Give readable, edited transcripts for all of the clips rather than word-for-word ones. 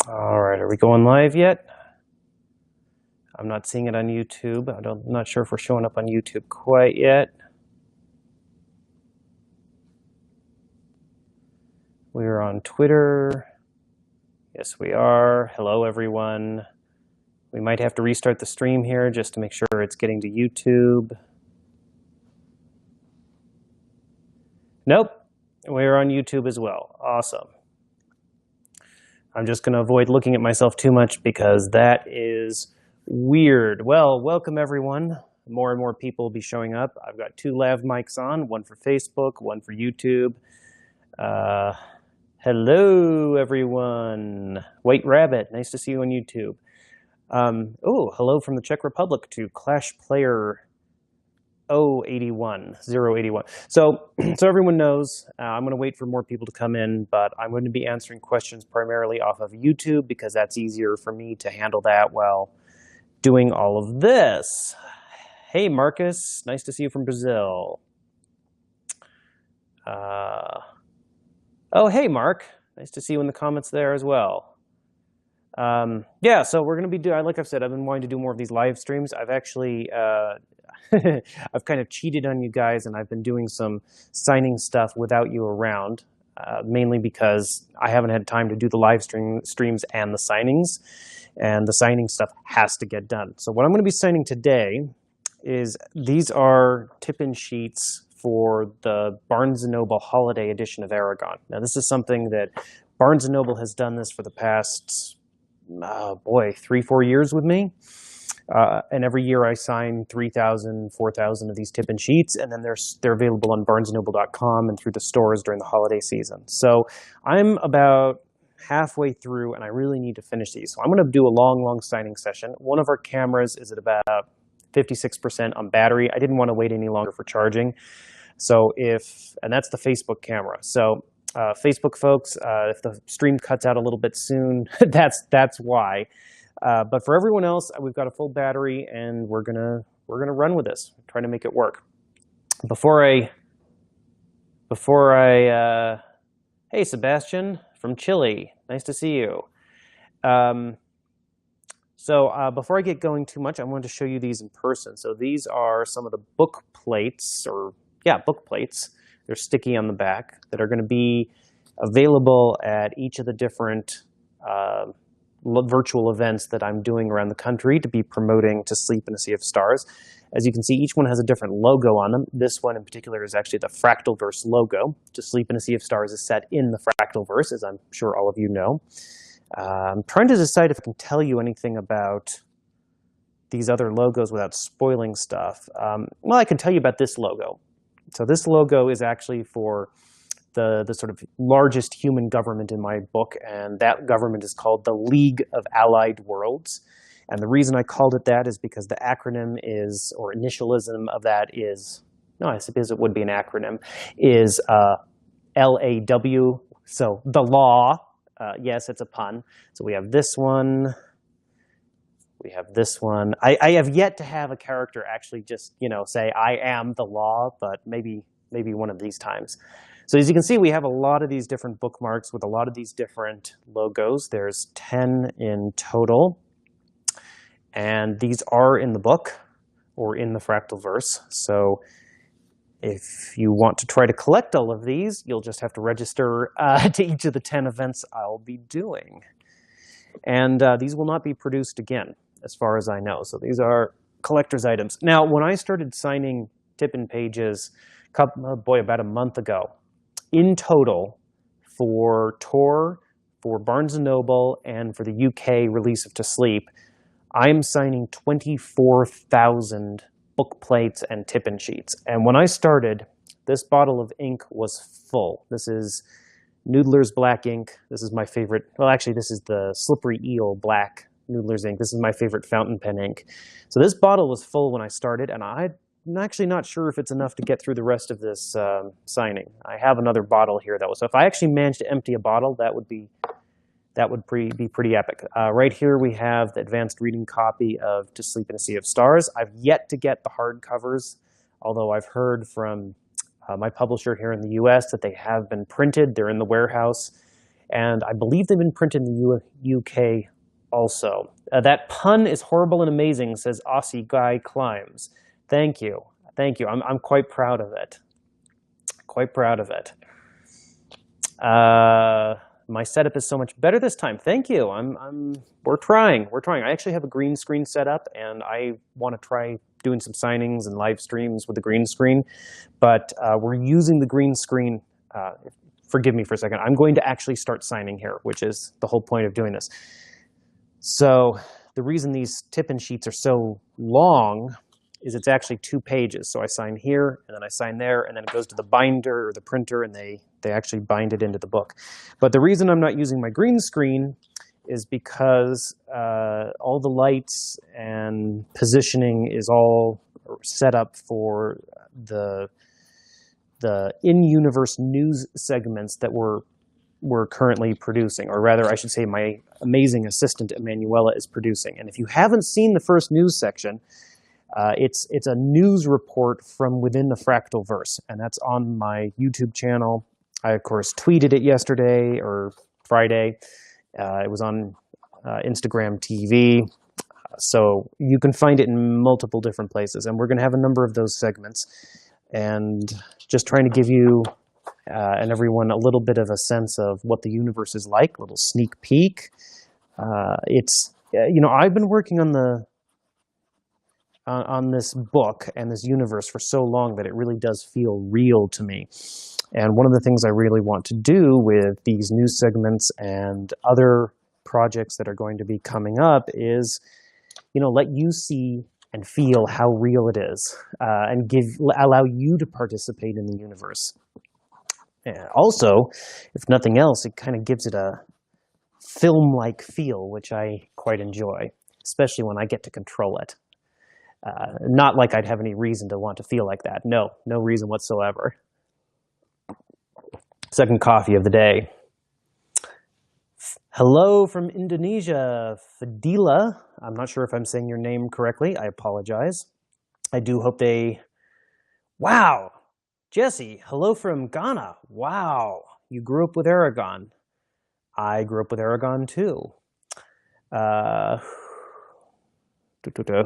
All right, are we going live yet? I'm not seeing it on YouTube. I'm not sure if we're showing up on YouTube quite yet. We're on Twitter. Yes, we are. Hello, everyone. We might have to restart the stream here just to make sure it's getting to YouTube. Nope, we're on YouTube as well. Awesome. I'm just going to avoid looking at myself too much because that is weird. Well, welcome everyone. More and more people will be showing up. I've got two lav mics on, one for Facebook, one for YouTube. Hello, everyone. White Rabbit, nice to see you on YouTube. Oh, hello from the Czech Republic to Clash Player 081. So everyone knows, I'm going to wait for more people to come in, but I'm going to be answering questions primarily off of YouTube because that's easier for me to handle that while doing all of this. Hey, Marcus, nice to see you from Brazil. Oh, hey, Mark, nice to see you in the comments there as well. Yeah, so we're going to be doing, like I've said, I've been wanting to do more of these live streams. I've actually, I've kind of cheated on you guys, and I've been doing some signing stuff without you around, mainly because I haven't had time to do the live streams and the signings, and the signing stuff has to get done. So what I'm going to be signing today is these are tip-in sheets for the Barnes & Noble Holiday Edition of Eragon. Now, this is something that Barnes & Noble has done this for the past, 3-4 years with me. And every year I sign 3,000, 4,000 of these tip-in sheets, and then they're available on barnesandnoble.com and through the stores during the holiday season. So I'm about halfway through, and I really need to finish these. So I'm going to do a long signing session. One of our cameras is at about 56% on battery. I didn't want to wait any longer for charging. So and that's the Facebook camera. So Facebook folks, if the stream cuts out a little bit soon, that's why. But for everyone else, we've got a full battery, and we're gonna run with this, try to make it work. Hey Sebastian from Chile, nice to see you. So before I get going too much, I wanted to show you these in person. So these are some of the book plates, book plates. They're sticky on the back that are going to be available at each of the different virtual events that I'm doing around the country to be promoting To Sleep in a Sea of Stars. As you can see, each one has a different logo on them. This one in particular is actually the Fractalverse logo. To Sleep in a Sea of Stars is set in the Fractalverse, as I'm sure all of you know. I'm trying to decide if I can tell you anything about these other logos without spoiling stuff. Well, I can tell you about this logo. So this logo is actually for the sort of largest human government in my book, and that government is called the League of Allied Worlds. And the reason I called it that is because the acronym is, or initialism of that is, no, I suppose it would be an acronym, is LAW, so the law. Yes, it's a pun. So we have this one. We have this one. I have yet to have a character actually just, say, I am the law, but maybe one of these times. So as you can see, we have a lot of these different bookmarks with a lot of these different logos. There's 10 in total. And these are in the book or in the Fractalverse. So if you want to try to collect all of these, you'll just have to register to each of the 10 events I'll be doing. And these will not be produced again, as far as I know. So these are collector's items. Now, when I started signing tip-in pages, about a month ago, in total, for Tor, for Barnes & Noble, and for the UK release of To Sleep, I'm signing 24,000 book plates and tip-in sheets. And when I started, this bottle of ink was full. This is Noodler's Black ink. This is my favorite. Well, actually, this is the Slippery Eel Black Noodler's ink. This is my favorite fountain pen ink. So this bottle was full when I started, and I'm actually not sure if it's enough to get through the rest of this signing. I have another bottle here, though. So if I actually managed to empty a bottle, that would be pretty epic. Right here we have the advanced reading copy of To Sleep in a Sea of Stars. I've yet to get the hardcovers, although I've heard from my publisher here in the US that they have been printed. They're in the warehouse. And I believe they've been printed in the UK also. That pun is horrible and amazing, says Aussie Guy Climbs. Thank you. Thank you. I'm quite proud of it. Quite proud of it. My setup is so much better this time. Thank you. We're trying. I actually have a green screen set up, and I want to try doing some signings and live streams with the green screen. But we're using the green screen. Forgive me for a second. I'm going to actually start signing here, which is the whole point of doing this. So the reason these tip-in sheets are so long is it's actually 2 pages. So I sign here, and then I sign there, and then it goes to the binder or the printer, and they actually bind it into the book. But the reason I'm not using my green screen is because all the lights and positioning is all set up for the in-universe news segments that we're currently producing, or rather, I should say my amazing assistant, Emanuela, is producing. And if you haven't seen the first news section, it's a news report from within the Fractalverse, and that's on my YouTube channel. I, of course, tweeted it yesterday or Friday. It was on Instagram TV. So you can find it in multiple different places, and we're going to have a number of those segments. And just trying to give you and everyone a little bit of a sense of what the universe is like, a little sneak peek. I've been working on this book and this universe for so long that it really does feel real to me. And one of the things I really want to do with these news segments and other projects that are going to be coming up is, let you see and feel how real it is, and allow you to participate in the universe. And also, if nothing else, it kind of gives it a film-like feel, which I quite enjoy, especially when I get to control it. Not like I'd have any reason to want to feel like that. No reason whatsoever. Second coffee of the day. Hello from Indonesia, Fadila. I'm not sure if I'm saying your name correctly. I apologize. I do hope they... Wow! Jesse, hello from Ghana. Wow! You grew up with Eragon. I grew up with Eragon too.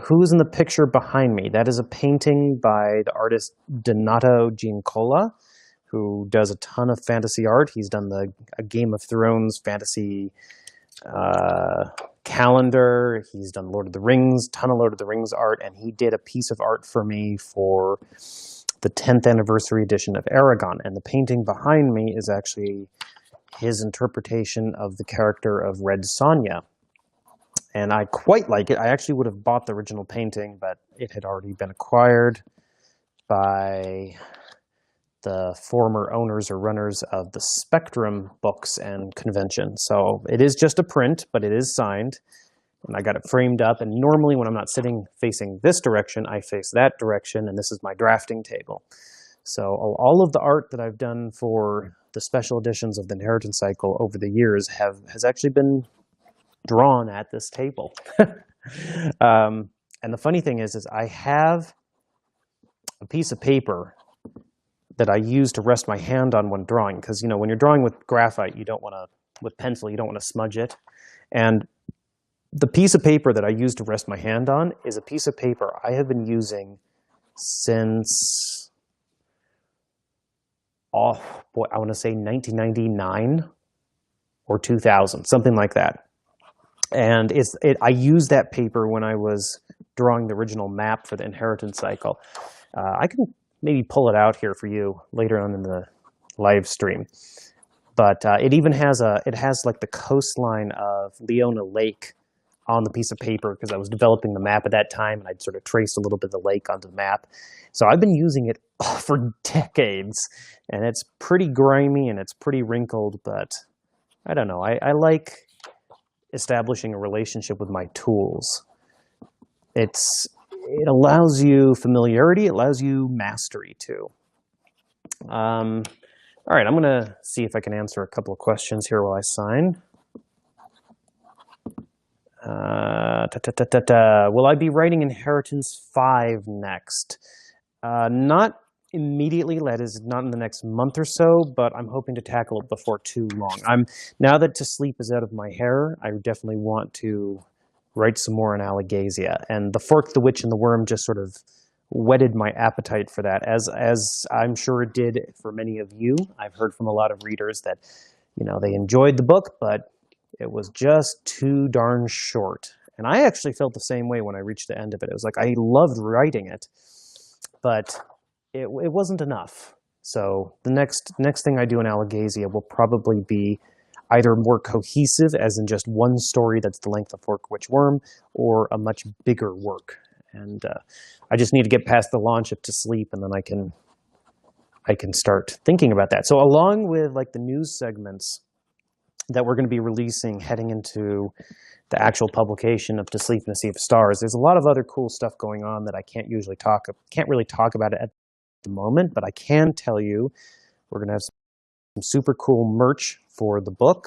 Who's in the picture behind me? That is a painting by the artist Donato Giancola, who does a ton of fantasy art. He's done a Game of Thrones fantasy calendar. He's done Lord of the Rings, ton of Lord of the Rings art, and he did a piece of art for me for the 10th anniversary edition of Eragon. And the painting behind me is actually his interpretation of the character of Red Sonja. And I quite like it. I actually would have bought the original painting, but it had already been acquired by the former owners or runners of the Spectrum books and convention. So it is just a print, but it is signed. And I got it framed up. And normally when I'm not sitting facing this direction, I face that direction. And this is my drafting table. So all of the art that I've done for the special editions of the Inheritance Cycle over the years has actually been drawn at this table. And the funny thing is I have a piece of paper that I use to rest my hand on when drawing, because when you're drawing with graphite, with pencil, you don't want to smudge it. And the piece of paper that I use to rest my hand on is a piece of paper I have been using since, I want to say 1999 or 2000, something like that. And I used that paper when I was drawing the original map for the Inheritance Cycle. I can maybe pull it out here for you later on in the live stream. But it even has like the coastline of Leona Lake on the piece of paper, because I was developing the map at that time, and I'd sort of traced a little bit of the lake onto the map. So I've been using it for decades, and it's pretty grimy and it's pretty wrinkled, but I don't know. I like establishing a relationship with my tools. It allows you familiarity, it allows you mastery too. All right, I'm gonna see if I can answer a couple of questions here while I sign. Will I be writing Inheritance 5 next? Not immediately. That is not in the next month or so, but I'm hoping to tackle it before too long. Now that To Sleep is out of my hair, I definitely want to write some more on Alagasia. And The Fork, the Witch, and the Worm just sort of whetted my appetite for that, as I'm sure it did for many of you. I've heard from a lot of readers that, they enjoyed the book, but it was just too darn short. And I actually felt the same way when I reached the end of it. It was like I loved writing it, but it wasn't enough. So the next thing I do in Alagasia will probably be either more cohesive, as in just one story that's the length of Fork, Witch, Worm, or a much bigger work. And I just need to get past the launch of To Sleep, and then I can start thinking about that. So along with like the news segments that we're going to be releasing heading into the actual publication of To Sleep in a Sea of Stars, there's a lot of other cool stuff going on that I can't really talk about it at the moment, but I can tell you we're going to have some super cool merch for the book.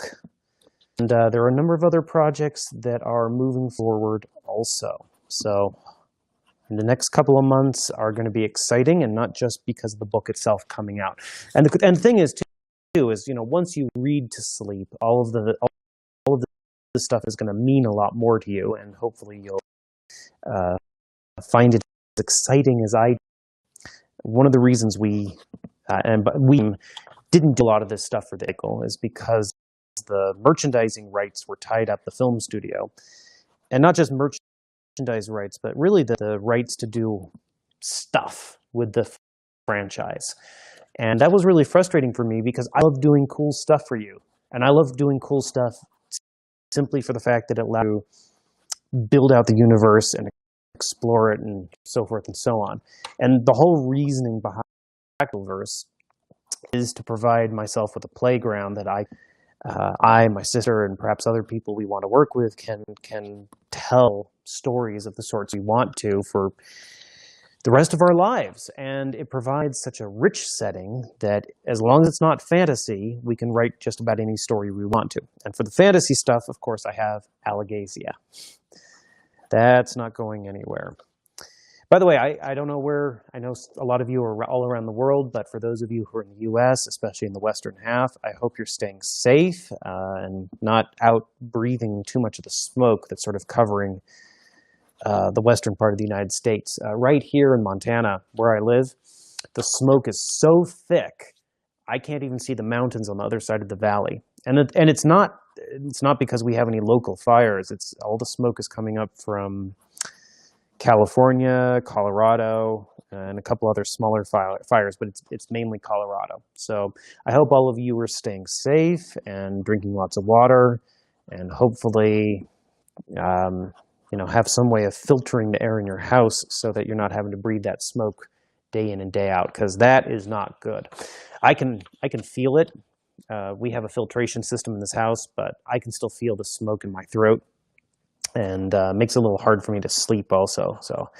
And there are a number of other projects that are moving forward also. So the next couple of months are going to be exciting, and not just because of the book itself coming out. And the thing is, too, is once you read To Sleep, all of the stuff is going to mean a lot more to you, and hopefully you'll find it as exciting as I. One of the reasons we didn't do a lot of this stuff for the vehicle is because the merchandising rights were tied up the film studio, and not just merchandise rights, but really the rights to do stuff with the franchise. And that was really frustrating for me because I love doing cool stuff for you. And I love doing cool stuff simply for the fact that it allows you to build out the universe and explore it and so forth and so on. And the whole reasoning behind Fractalverse is to provide myself with a playground that I, my sister, and perhaps other people we want to work with can tell stories of the sorts we want to for the rest of our lives. And it provides such a rich setting that as long as it's not fantasy, we can write just about any story we want to. And for the fantasy stuff, of course, I have Alagasia. That's not going anywhere. By the way, I don't know where, I know a lot of you are all around the world, but for those of you who are in the US, especially in the western half, I hope you're staying safe and not out breathing too much of the smoke that's sort of covering the western part of the United States. Right here in Montana, where I live, the smoke is so thick, I can't even see the mountains on the other side of the valley. And it's not because we have any local fires. It's all the smoke is coming up from California, Colorado, and a couple other smaller fires, but it's mainly Colorado. So I hope all of you are staying safe and drinking lots of water, and hopefully have some way of filtering the air in your house so that you're not having to breathe that smoke day in and day out, because that is not good. I can feel it. We have a filtration system in this house, but I can still feel the smoke in my throat, and makes it a little hard for me to sleep also. So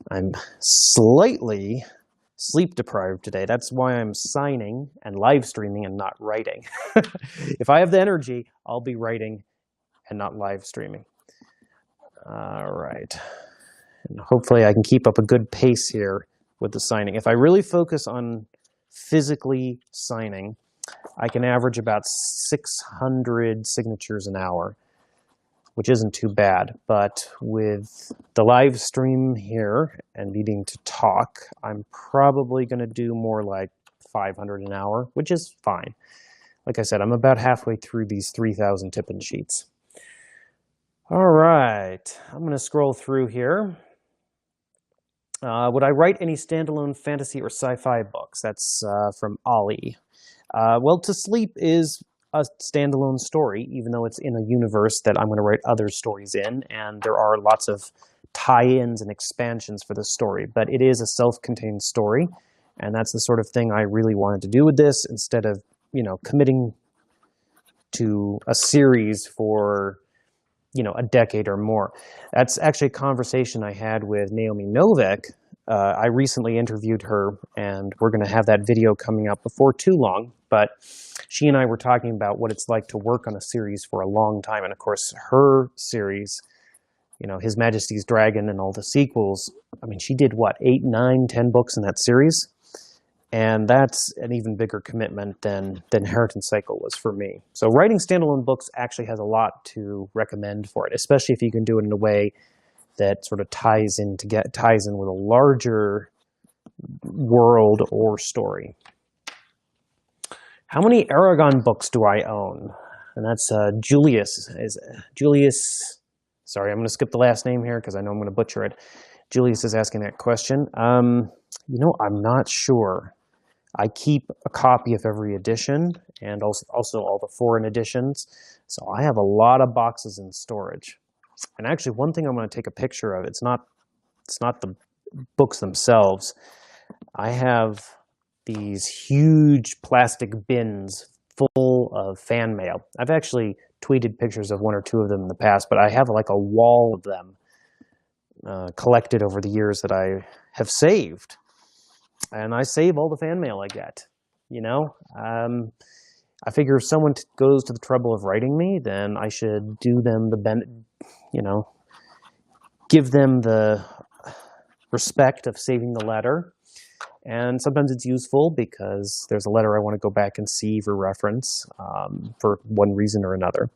I'm slightly sleep deprived today. That's why I'm signing and live streaming and not writing. If I have the energy, I'll be writing and not live streaming. All right. And hopefully I can keep up a good pace here with the signing. If I really focus on physically signing, I can average about 600 signatures an hour, which isn't too bad. But with the live stream here and needing to talk, I'm probably going to do more like 500 an hour, which is fine. Like I said, I'm about halfway through these 3,000 tip-in sheets. All right, I'm going to scroll through here. Would I write any standalone fantasy or sci-fi books? That's from Ollie. Well, To Sleep is a standalone story, even though it's in a universe that I'm going to write other stories in, and there are lots of tie-ins and expansions for the story. But it is a self-contained story, and that's the sort of thing I really wanted to do with this, instead of committing to a series for a decade or more. That's actually a conversation I had with Naomi Novik. I recently interviewed her, and we're going to have that video coming up before too long. But she and I were talking about what it's like to work on a series for a long time. And of course, her series, His Majesty's Dragon and all the sequels, I mean, she did what, 8, 9, 10 books in that series? And that's an even bigger commitment than Inheritance Cycle was for me. So writing standalone books actually has a lot to recommend for it, especially if you can do it in a way that sort of ties in with a larger world or story. How many Eragon books do I own? And that's Julius. Sorry, I'm going to skip the last name here because I know I'm going to butcher it. Julius is asking that question. You know, I'm not sure. I keep a copy of every edition and also all the foreign editions. So I have a lot of boxes in storage. And actually, one thing I'm going to take a picture of, it's not the books themselves. I have these huge plastic bins full of fan mail. I've actually tweeted pictures of one or two of them in the past, but I have like a wall of them collected over the years that I have saved. And I save all the fan mail I get, you know? I figure if someone goes to the trouble of writing me, then I should do them give them the respect of saving the letter. And sometimes it's useful because there's a letter I want to go back and see for reference for one reason or another.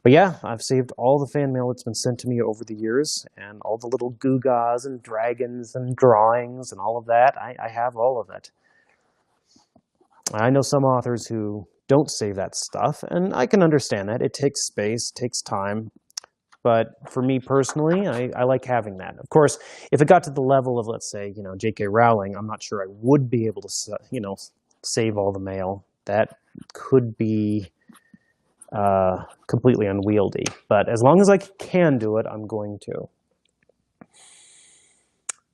But yeah, I've saved all the fan mail that's been sent to me over the years and all the little gewgaws and dragons and drawings and all of that. I have all of it. I know some authors who don't save that stuff, and I can understand that. It takes space, it takes time. But for me personally, I like having that. Of course, if it got to the level of, let's say, J.K. Rowling, I'm not sure I would be able to, save all the mail. That could be completely unwieldy. But as long as I can do it, I'm going to.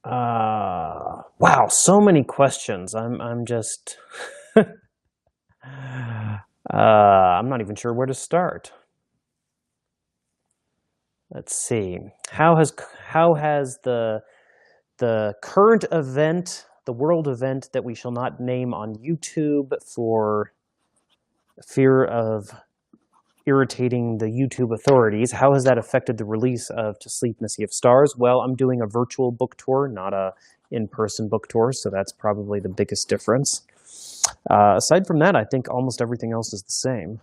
Wow, so many questions. I'm just, I'm not even sure where to start. Let's see. How has the current event, the world event that we shall not name on YouTube for fear of irritating the YouTube authorities, how has that affected the release of To Sleep in a Sea of Stars? Well, I'm doing a virtual book tour, not a in-person book tour, so that's probably the biggest difference. Aside from that, I think almost everything else is the same.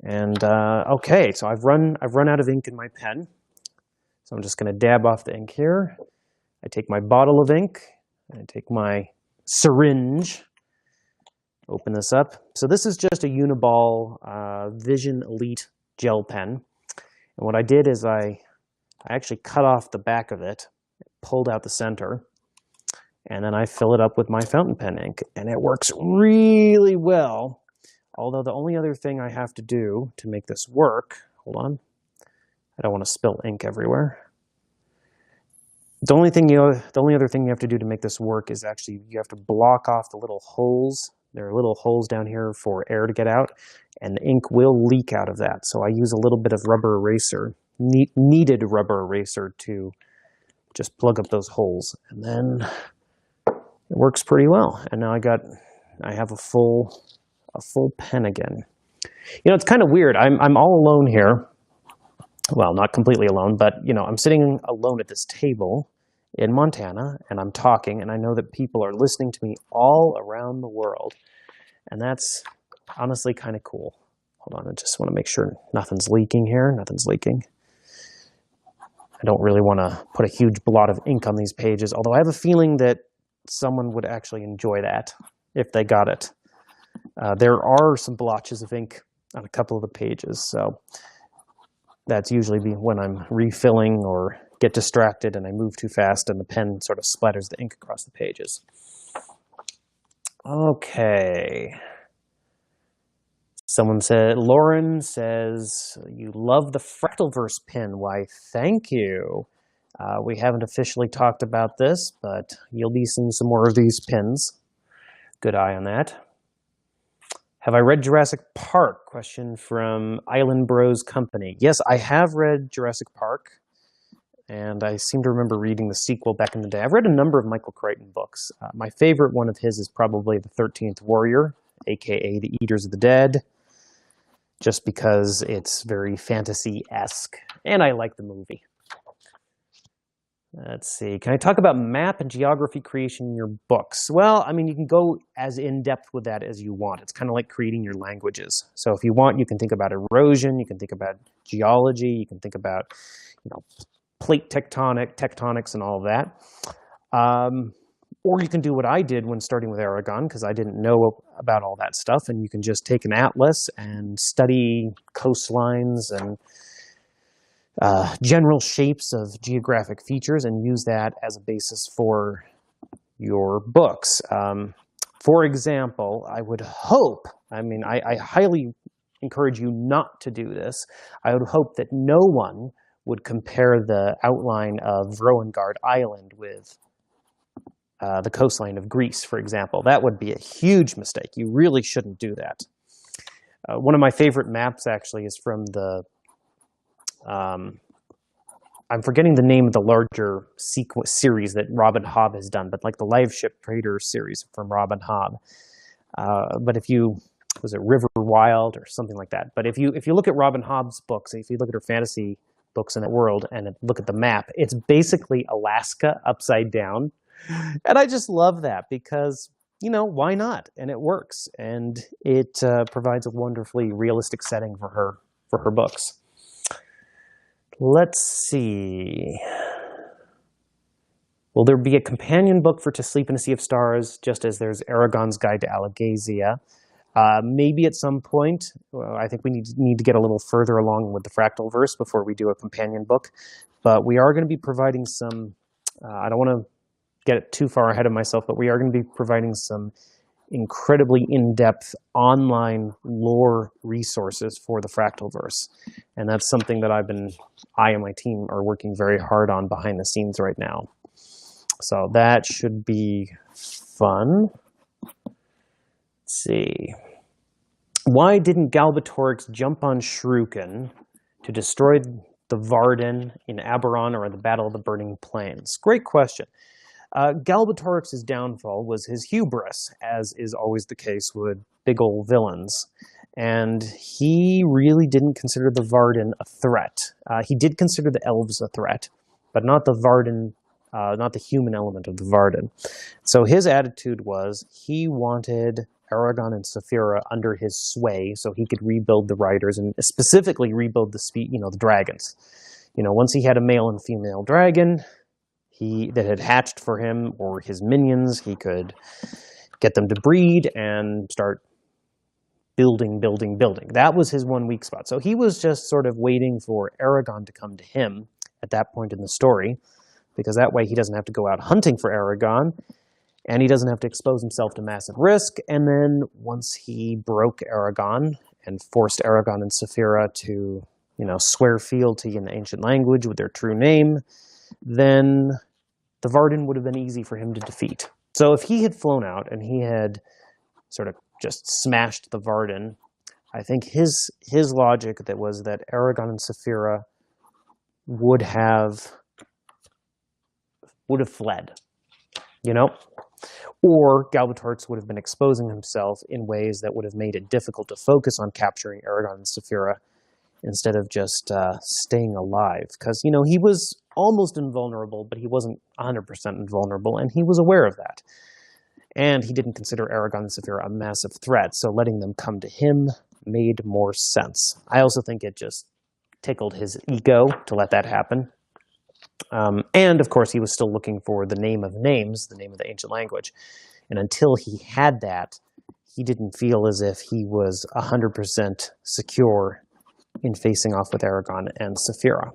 And okay, so I've run out of ink in my pen, so I'm just going to dab off the ink here. I take my bottle of ink, I take my syringe, open this up. So this is just a Uniball Vision Elite gel pen, and what I did is I actually cut off the back of it, pulled out the center, and then I fill it up with my fountain pen ink, and it works really well. Although the only other thing I have to do to make this work, hold on, I don't want to spill ink everywhere. The only other thing you have to do to make this work is actually you have to block off the little holes. There are little holes down here for air to get out, and the ink will leak out of that. So I use a little bit of rubber eraser, kneaded rubber eraser to just plug up those holes, and then it works pretty well. And now I have a full pen again. It's kind of weird. I'm all alone here. Well, not completely alone, but I'm sitting alone at this table in Montana, and I'm talking, and I know that people are listening to me all around the world, and that's honestly kind of cool. Hold on, I just want to make sure nothing's leaking here. Nothing's leaking. I don't really want to put a huge blot of ink on these pages, although I have a feeling that someone would actually enjoy that if they got it. There are some blotches of ink on a couple of the pages, so that's usually when I'm refilling or get distracted and I move too fast and the pen sort of splatters the ink across the pages. Okay. Lauren says, you love the Fractalverse pin. Why, thank you. We haven't officially talked about this, but you'll be seeing some more of these pins. Good eye on that. Have I read Jurassic Park? Question from Island Bros Company. Yes, I have read Jurassic Park, and I seem to remember reading the sequel back in the day. I've read a number of Michael Crichton books. My favorite one of his is probably The 13th Warrior, aka The Eaters of the Dead, just because it's very fantasy-esque, and I like the movie. Let's see. Can I talk about map and geography creation in your books? Well, I mean, you can go as in-depth with that as you want. It's kind of like creating your languages. So if you want, you can think about erosion, you can think about geology, you can think about, you know, plate tectonics and all of that. Or you can do what I did when starting with Eragon, because I didn't know about all that stuff, and you can just take an atlas and study coastlines and general shapes of geographic features and use that as a basis for your books. For example, I would hope, I mean, I highly encourage you not to do this. I would hope that no one would compare the outline of Vroengard Island with the coastline of Greece, for example. That would be a huge mistake. You really shouldn't do that. One of my favorite maps, actually, is from the I'm forgetting the name of the larger series that Robin Hobb has done, but like the Live Ship Trader series from Robin Hobb. But if you, was it River Wild or something like that? But if you look at Robin Hobb's books, if you look at her fantasy books in that world and look at the map, it's basically Alaska upside down. And I just love that because, you know, why not? And it works. And it provides a wonderfully realistic setting for her books. Let's see. Will there be a companion book for To Sleep in a Sea of Stars, just as there's Eragon's Guide to Alagasia? Maybe at some point. I think we need to get a little further along with the Fractalverse before we do a companion book. But we are going to be providing some, I don't want to get too far ahead of myself, but we are going to be providing some incredibly in-depth online lore resources for the Fractalverse. And that's something that I and my team are working very hard on behind the scenes right now. So that should be fun. Let's see. Why didn't Galbatorix jump on Shuriken to destroy the Varden in Aberon or in the Battle of the Burning Plains? Great question. Galbatorix's downfall was his hubris, as is always the case with big old villains. And he really didn't consider the Varden a threat. He did consider the elves a threat, but not the Varden, not the human element of the Varden. So his attitude was he wanted Eragon and Saphira under his sway so he could rebuild the riders and specifically rebuild the dragons. You know, once he had a male and female dragon that had hatched for him or his minions, he could get them to breed and start building. That was his one weak spot. So he was just sort of waiting for Eragon to come to him at that point in the story, because that way he doesn't have to go out hunting for Eragon, and he doesn't have to expose himself to massive risk. And then once he broke Eragon and forced Eragon and Saphira to, swear fealty in the ancient language with their true name, then the Varden would have been easy for him to defeat. So if he had flown out and he had sort of just smashed the Varden, I think his logic was that Eragon and Saphira would have fled, or Galbatorix would have been exposing himself in ways that would have made it difficult to focus on capturing Eragon and Saphira instead of just staying alive. Because, he was almost invulnerable, but he wasn't 100% invulnerable, and he was aware of that. And he didn't consider Eragon and Saphira a massive threat, so letting them come to him made more sense. I also think it just tickled his ego to let that happen. And, of course, he was still looking for the name of names, the name of the ancient language. And until he had that, he didn't feel as if he was 100% secure in facing off with Eragon and Saphira.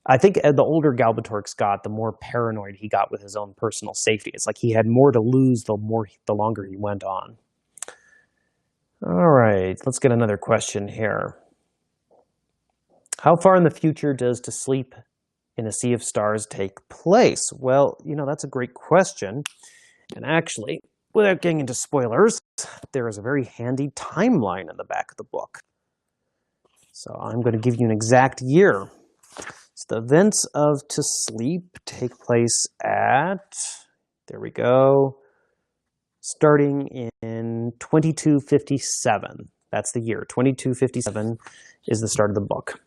I think the older Galbatorix got, the more paranoid he got with his own personal safety. It's like he had more to lose the longer he went on. All right, let's get another question here. How far in the future does To Sleep in a Sea of Stars take place? Well, that's a great question. And actually, without getting into spoilers, there is a very handy timeline in the back of the book. So I'm going to give you an exact year. So the events of To Sleep take place at, there we go, starting in 2257. That's the year. 2257 is the start of the book.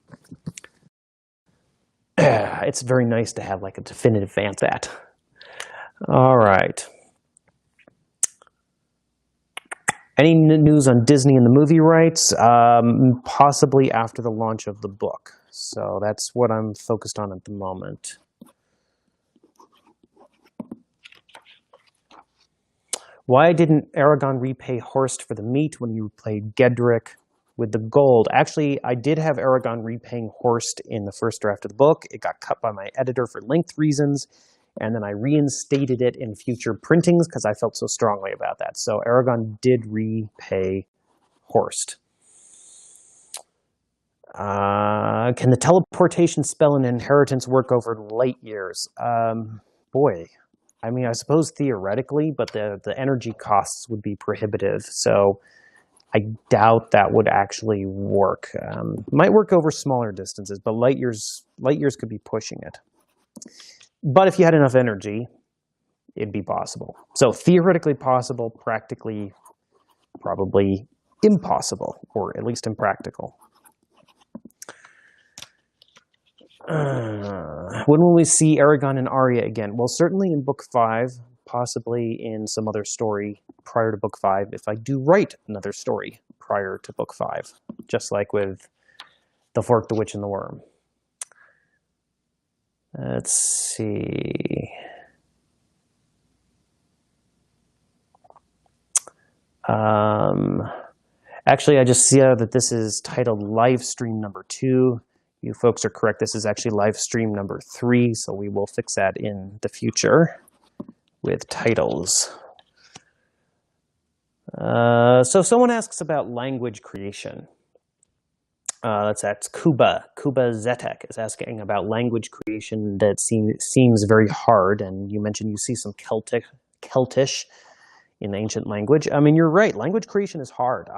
it's very nice to have like a definitive answer at. All right. Any news on Disney and the movie rights? Possibly after the launch of the book. So that's what I'm focused on at the moment. Why didn't Eragon repay Horst for the meat when you played Gedrick with the gold? Actually, I did have Eragon repaying Horst in the first draft of the book. It got cut by my editor for length reasons, and then I reinstated it in future printings because I felt so strongly about that. So Eragon did repay Horst. Can the teleportation spell and inheritance work over light years? Boy, I mean, I suppose theoretically, but the energy costs would be prohibitive. So I doubt that would actually work. Might work over smaller distances, but light years could be pushing it. But if you had enough energy, it'd be possible. So theoretically possible, practically probably impossible, or at least impractical. When will we see Eragon and Arya again? Well, certainly in Book 5, possibly in some other story prior to Book 5, if I do write another story prior to Book 5, just like with The Fork, the Witch, and the Worm. Let's see. Actually, I just see that this is titled live stream number 2. You folks are correct. This is actually live stream number 3, so we will fix that in the future with titles. So someone asks about language creation. That's Kuba. Kuba Zetek is asking about language creation that seems very hard, and you mentioned you see some Celtish in ancient language. I mean, you're right. Language creation is hard.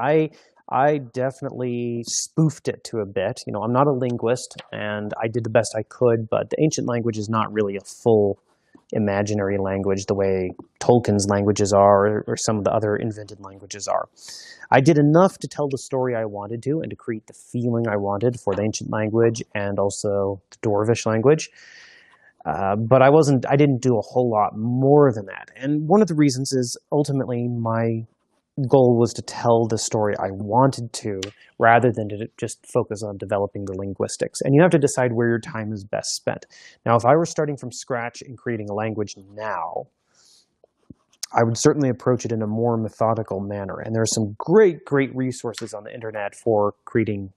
I definitely spoofed it to a bit. You know, I'm not a linguist, and I did the best I could, but the ancient language is not really a full imaginary language the way Tolkien's languages are, or some of the other invented languages are. I did enough to tell the story I wanted to and to create the feeling I wanted for the ancient language and also the Dwarvish language. But I didn't do a whole lot more than that. And one of the reasons is ultimately my goal was to tell the story I wanted to, rather than to just focus on developing the linguistics. And you have to decide where your time is best spent. Now, if I were starting from scratch and creating a language now, I would certainly approach it in a more methodical manner. And there are some great resources on the internet for creating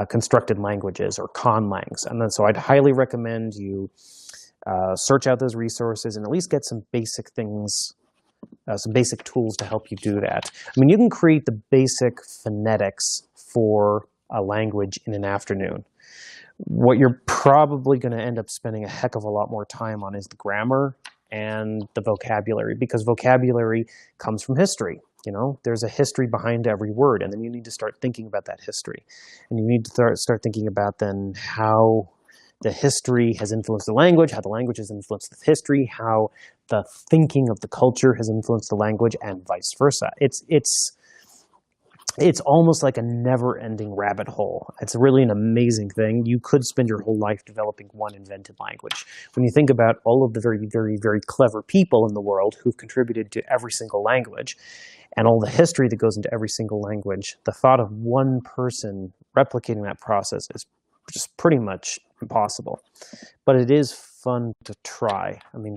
constructed languages, or conlangs. And then, so I'd highly recommend you search out those resources and at least get some basic things, some basic tools to help you do that. I mean, you can create the basic phonetics for a language in an afternoon. What you're probably going to end up spending a heck of a lot more time on is the grammar and the vocabulary, because vocabulary comes from history. You know, there's a history behind every word, and then you need to start thinking about that history. And you need to start thinking about then how the history has influenced the language, how the language has influenced the history, how the thinking of the culture has influenced the language, and vice versa. It's almost like a never-ending rabbit hole. It's really an amazing thing. You could spend your whole life developing one invented language. When you think about all of the very clever people in the world who've contributed to every single language, and all the history that goes into every single language, the thought of one person replicating that process is just pretty much impossible. But it is fun to try. I mean,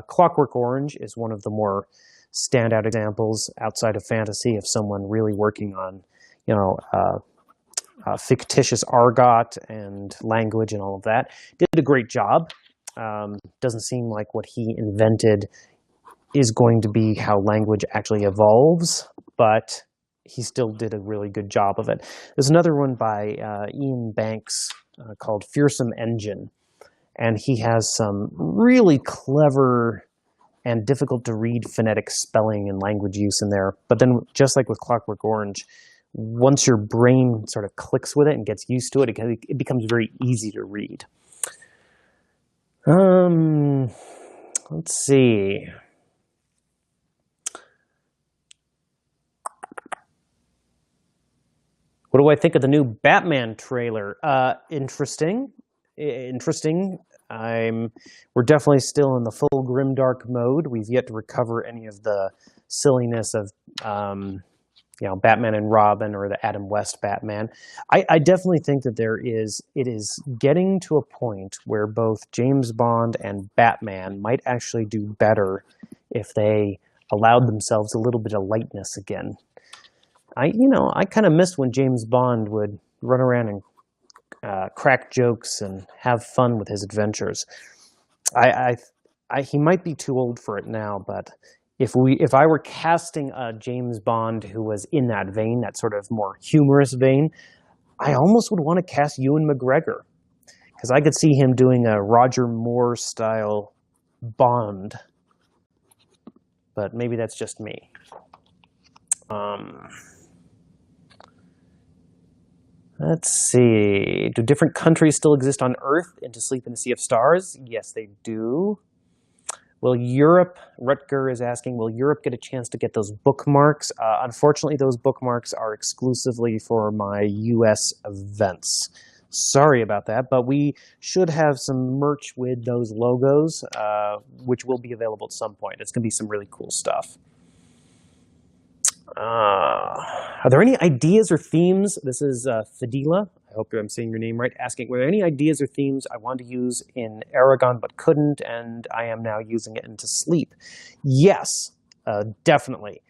Clockwork Orange is one of the more standout examples outside of fantasy of someone really working on, you know, fictitious argot and language and all of that. Did a great job. Doesn't seem like what he invented is going to be how language actually evolves, but he still did a really good job of it. There's another one by Ian Banks called Fearsome Engine, and he has some really clever and difficult to read phonetic spelling and language use in there. But then, just like with Clockwork Orange, once your brain sort of clicks with it and gets used to it, it becomes very easy to read. Let's see. What do I think of the new Batman trailer? Interesting. interesting. We're definitely still in the full grimdark mode. We've yet to recover any of the silliness of Batman and Robin or the Adam West Batman. I definitely think that it is getting to a point where both James Bond and Batman might actually do better if they allowed themselves a little bit of lightness again. I kind of missed when James Bond would run around and crack jokes and have fun with his adventures. He might be too old for it now, but if I were casting a James Bond who was in that vein, that sort of more humorous vein, I almost would want to cast Ewan McGregor, because I could see him doing a Roger Moore style Bond. But maybe that's just me. Let's see. Do different countries still exist on Earth and to sleep in a sea of stars? Yes, they do. Will Europe, Rutger is asking, will Europe get a chance to get those bookmarks? Unfortunately, those bookmarks are exclusively for my US events. Sorry about that, but we should have some merch with those logos, which will be available at some point. It's going to be some really cool stuff. Are there any ideas or themes? This is Fadila. I hope I'm saying your name right. Asking, were there any ideas or themes I wanted to use in Eragon but couldn't, and I am now using it into Sleep? Yes, definitely.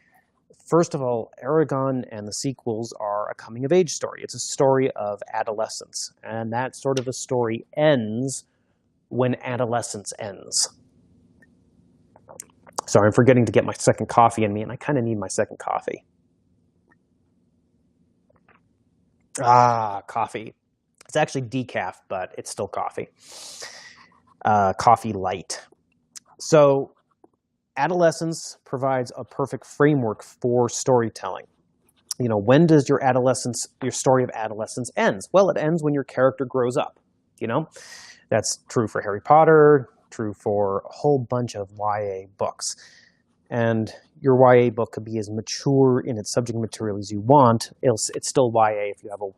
First of all, Eragon and the sequels are a coming-of-age story. It's a story of adolescence, and that sort of a story ends when adolescence ends. Sorry, I'm forgetting to get my second coffee in me, and I kind of need my second coffee. Coffee. It's actually decaf, but it's still coffee. Coffee light. So adolescence provides a perfect framework for storytelling. When does your story of adolescence ends? Well, it ends when your character grows up. That's true for Harry Potter, true for a whole bunch of YA books. And your YA book could be as mature in its subject material as you want. It's still YA if you have a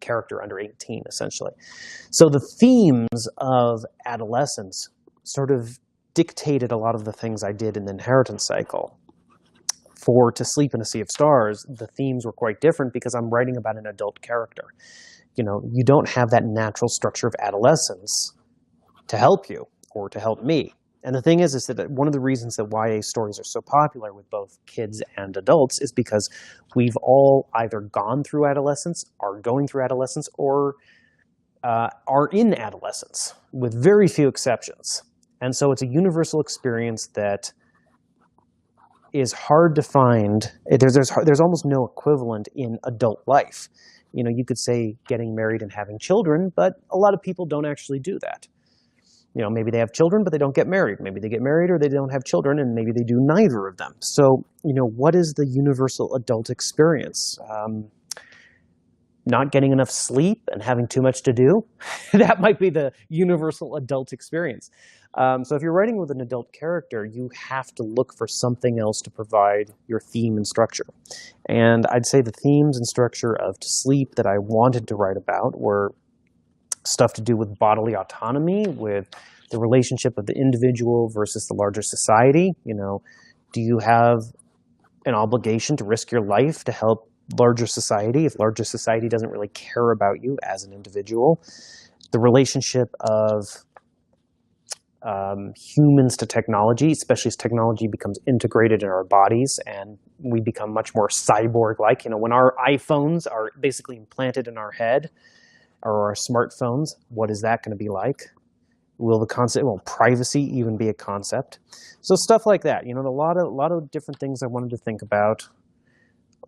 character under 18, essentially. So the themes of adolescence sort of dictated a lot of the things I did in the Inheritance cycle. For To Sleep in a Sea of Stars, the themes were quite different because I'm writing about an adult character. You don't have that natural structure of adolescence to help you or to help me. And the thing is that one of the reasons that YA stories are so popular with both kids and adults is because we've all either gone through adolescence, are going through adolescence, or are in adolescence, with very few exceptions. And so it's a universal experience that is hard to find. There's almost no equivalent in adult life. You could say getting married and having children, but a lot of people don't actually do that. Maybe they have children, but they don't get married. Maybe they get married or they don't have children, and maybe they do neither of them. So, what is the universal adult experience? Not getting enough sleep and having too much to do? That might be the universal adult experience. So if you're writing with an adult character, you have to look for something else to provide your theme and structure. And I'd say the themes and structure of To Sleep that I wanted to write about were stuff to do with bodily autonomy, with the relationship of the individual versus the larger society. Do you have an obligation to risk your life to help larger society if larger society doesn't really care about you as an individual? The relationship of humans to technology, especially as technology becomes integrated in our bodies and we become much more cyborg-like. When our iPhones are basically implanted in our head, or our smartphones, what is that going to be like? Will privacy even be a concept? So stuff like that. A lot of different things I wanted to think about.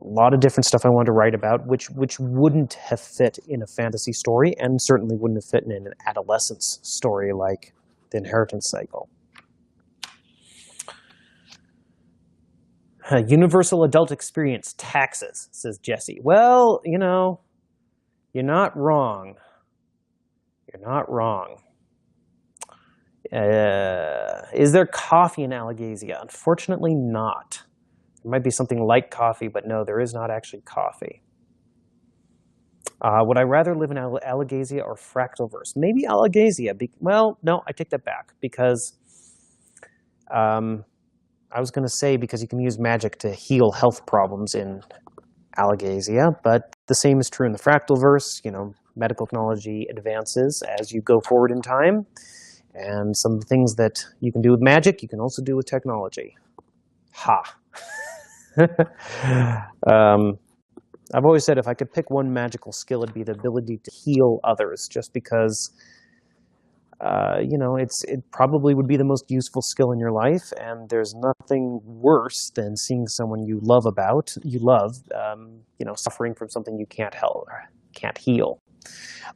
A lot of different stuff I wanted to write about, which wouldn't have fit in a fantasy story, and certainly wouldn't have fit in an adolescence story like the Inheritance cycle. Universal adult experience, taxes, says Jesse. Well, you're not wrong. You're not wrong. Is there coffee in Alagasia? Unfortunately not. There might be something like coffee, but no, there is not actually coffee. Would I rather live in Alagasia or Fractalverse? Maybe Alagasia. Well, no, I take that back because I was going to say because you can use magic to heal health problems in Alagasia, but the same is true in the Fractalverse. You know, medical technology advances as you go forward in time, and some of the things that you can do with magic, you can also do with technology. Ha! I've always said if I could pick one magical skill, it'd be the ability to heal others, just because, you know, it probably would be the most useful skill in your life, and there's nothing worse than seeing someone you love, you know, suffering from something you can't heal,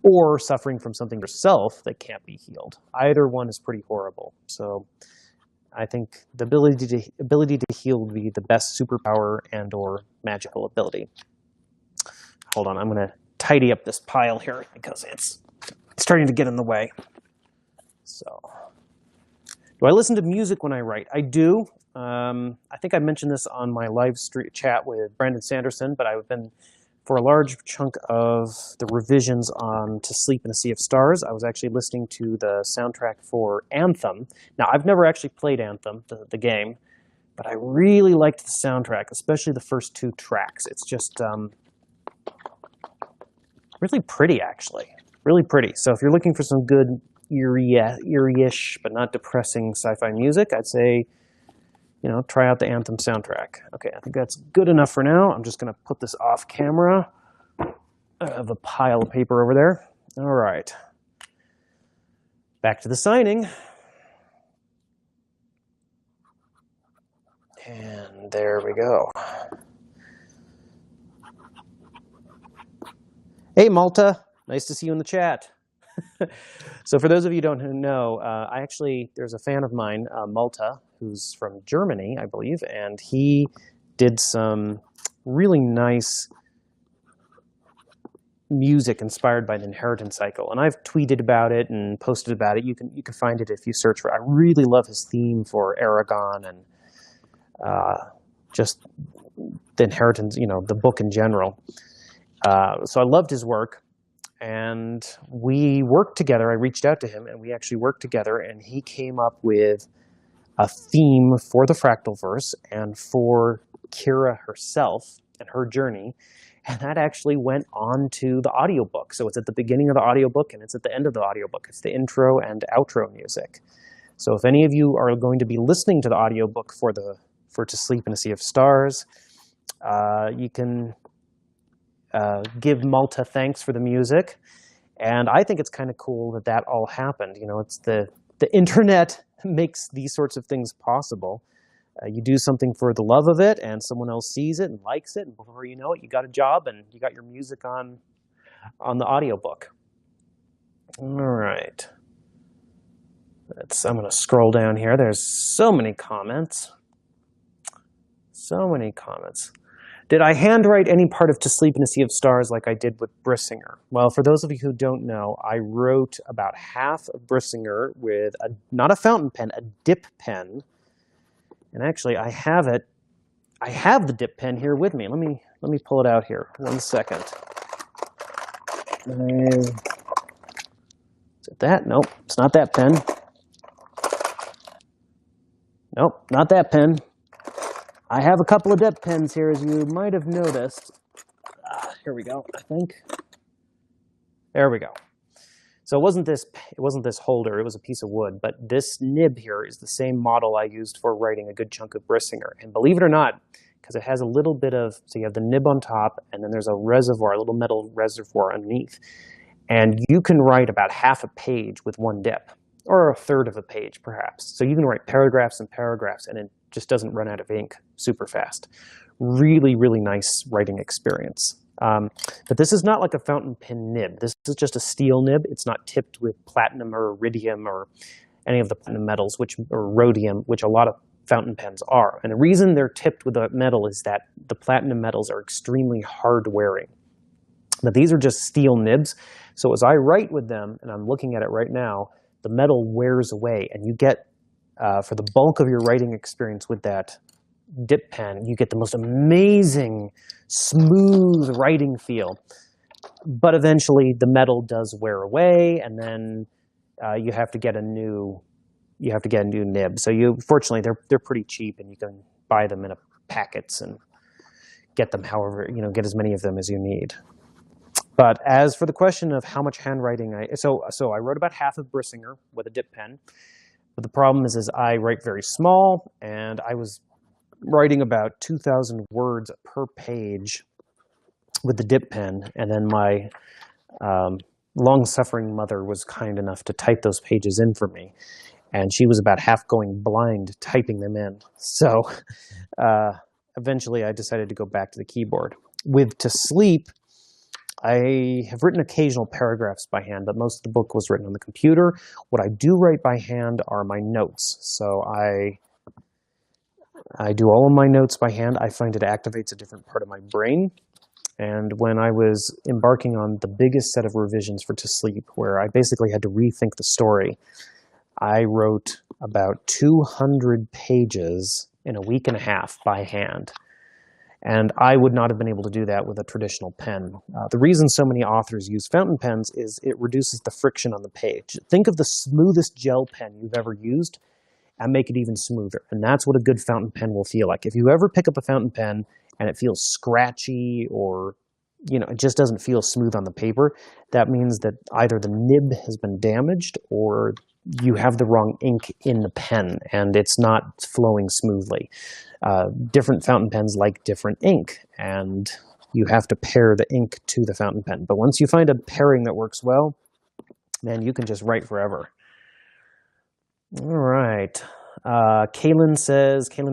or suffering from something yourself that can't be healed. Either one is pretty horrible. So I think the ability to heal would be the best superpower and/or magical ability. Hold on, I'm going to tidy up this pile here because it's starting to get in the way. So, do I listen to music when I write? I do. I think I mentioned this on my live chat with Brandon Sanderson, but I've been, for a large chunk of the revisions on To Sleep in a Sea of Stars, I was actually listening to the soundtrack for Anthem. Now, I've never actually played Anthem, the game, but I really liked the soundtrack, especially the first 2 tracks. It's just really pretty, actually. Really pretty. So if you're looking for some good eerie-ish, but not depressing sci-fi music, I'd say, you know, try out the Anthem soundtrack. Okay, I think that's good enough for now. I'm just going to put this off camera. I have a pile of paper over there. All right. Back to the signing. And there we go. Hey, Malta. Nice to see you in the chat. So for those of you who don't know, there's a fan of mine, Malta, who's from Germany, I believe, and he did some really nice music inspired by the inheritance cycle. And I've tweeted about it and posted about it. You can find it if you search for it. I really love his theme for Eragon and just the inheritance, you know, the book in general. So I loved his work. And we worked together. I reached out to him, and we actually worked together, and he came up with a theme for the Fractalverse and for Kira herself and her journey, and that actually went on to the audiobook. So it's at the beginning of the audiobook, and it's at the end of the audiobook. It's the intro and outro music. So if any of you are going to be listening to the audiobook for To Sleep in a Sea of Stars, you can give Malta thanks for the music, and I think it's kind of cool that all happened. You know, it's the internet makes these sorts of things possible. You do something for the love of it, and someone else sees it and likes it, and before you know it, you got a job and you got your music on the audiobook. All right, I'm going to scroll down here. There's so many comments. So many comments. Did I handwrite any part of To Sleep in a Sea of Stars like I did with Brissinger? Well, for those of you who don't know, I wrote about half of Brissinger with not a fountain pen, a dip pen. And actually, I have it. I have the dip pen here with me. Let me pull it out here. 1 second. Is it that? Nope, it's not that pen. Nope, not that pen. I have a couple of dip pens here, as you might have noticed. Here we go, I think. There we go. So it wasn't this holder, it was a piece of wood, but this nib here is the same model I used for writing a good chunk of Brissinger. And believe it or not, because it has a little bit of, so you have the nib on top, and then there's a reservoir, a little metal reservoir underneath. And you can write about half a page with one dip, or a third of a page, perhaps. So you can write paragraphs and paragraphs, and it just doesn't run out of ink super fast. Really, really nice writing experience. But this is not like a fountain pen nib. This is just a steel nib. It's not tipped with platinum or iridium or any of the platinum metals, or rhodium, which a lot of fountain pens are. And the reason they're tipped with a metal is that the platinum metals are extremely hard wearing. But these are just steel nibs. So as I write with them, and I'm looking at it right now, the metal wears away, and you get, for the bulk of your writing experience with that dip pen, you get the most amazing, smooth writing feel. But eventually the metal does wear away, and then you have to get a new nib. So fortunately they're pretty cheap, and you can buy them in packets and get them however, get as many of them as you need. But as for the question of how much handwriting so I wrote about half of Brissinger with a dip pen. But the problem is I write very small, and I was writing about 2,000 words per page with the dip pen, and then my long-suffering mother was kind enough to type those pages in for me, and she was about half going blind typing them in. So eventually I decided to go back to the keyboard. With To Sleep, I have written occasional paragraphs by hand, but most of the book was written on the computer. What I do write by hand are my notes. So I do all of my notes by hand. I find it activates a different part of my brain. And when I was embarking on the biggest set of revisions for To Sleep, where I basically had to rethink the story, I wrote about 200 pages in a week and a half by hand. And I would not have been able to do that with a traditional pen. The reason so many authors use fountain pens is it reduces the friction on the page. Think of the smoothest gel pen you've ever used and make it even smoother. And that's what a good fountain pen will feel like. If you ever pick up a fountain pen and it feels scratchy, or it just doesn't feel smooth on the paper, that means that either the nib has been damaged or you have the wrong ink in the pen and it's not flowing smoothly. Different fountain pens like different ink, and you have to pair the ink to the fountain pen. But once you find a pairing that works well, man, you can just write forever. All right. Kaylin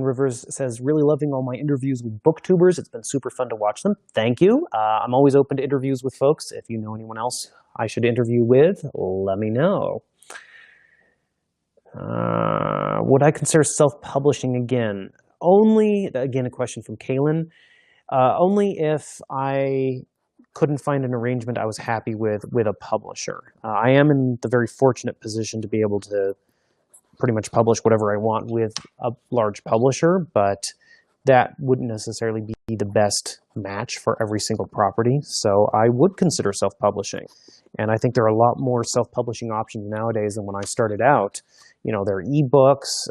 Rivers says, really loving all my interviews with booktubers. It's been super fun to watch them. Thank you. I'm always open to interviews with folks. If you know anyone else I should interview with, let me know. Would I consider self-publishing again? Only, again, a question from Kaylin, only if I couldn't find an arrangement I was happy with a publisher. I am in the very fortunate position to be able to pretty much publish whatever I want with a large publisher, but that wouldn't necessarily be the best match for every single property. So I would consider self-publishing. And I think there are a lot more self-publishing options nowadays than when I started out. There are ebooks,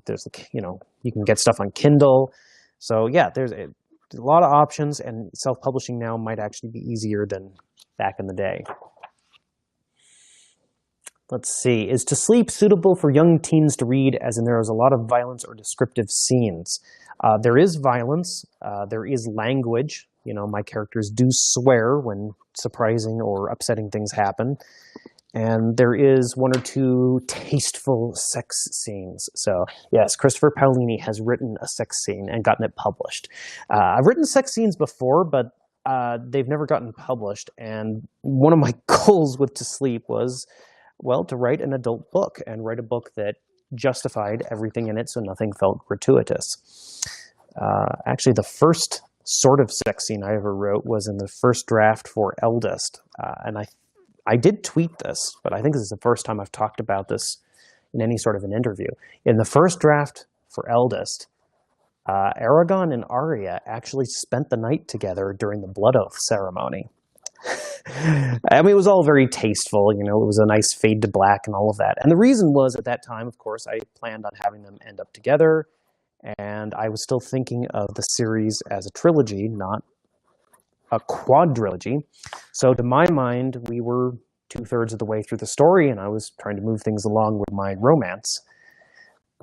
there's, you can get stuff on Kindle. So yeah, there's a lot of options, and self-publishing now might actually be easier than back in the day. Let's see. Is To Sleep suitable for young teens to read, as in there is a lot of violence or descriptive scenes? There is violence. There is language. My characters do swear when surprising or upsetting things happen. And there is one or two tasteful sex scenes. So yes, Christopher Paolini has written a sex scene and gotten it published. I've written sex scenes before, but they've never gotten published. And one of my goals with To Sleep was, well, to write an adult book and write a book that justified everything in it so nothing felt gratuitous. Actually, the first sort of sex scene I ever wrote was in the first draft for Eldest. And I did tweet this, but I think this is the first time I've talked about this in any sort of an interview. In the first draft for Eldest, Eragon and Arya actually spent the night together during the blood oath ceremony. I mean, it was all very tasteful, it was a nice fade to black and all of that. And the reason was, at that time, of course, I planned on having them end up together, and I was still thinking of the series as a trilogy, not a quadrilogy. So to my mind, we were 2/3 of the way through the story, and I was trying to move things along with my romance.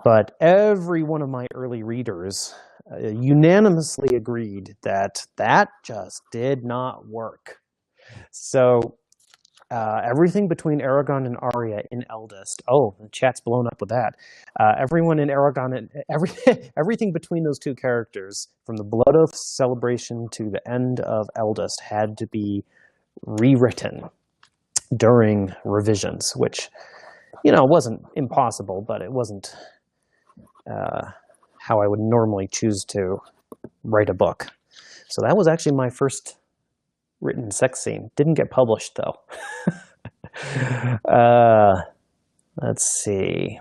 But every one of my early readers unanimously agreed that that just did not work. So everything between Eragon and Arya in Eldest, the chat's blown up with that. Everyone in Eragon and everything between those two characters, from the Blood Oath celebration to the end of Eldest, had to be rewritten during revisions, which, wasn't impossible, but it wasn't how I would normally choose to write a book. So that was actually my first written sex scene. Didn't get published, though. Let's see.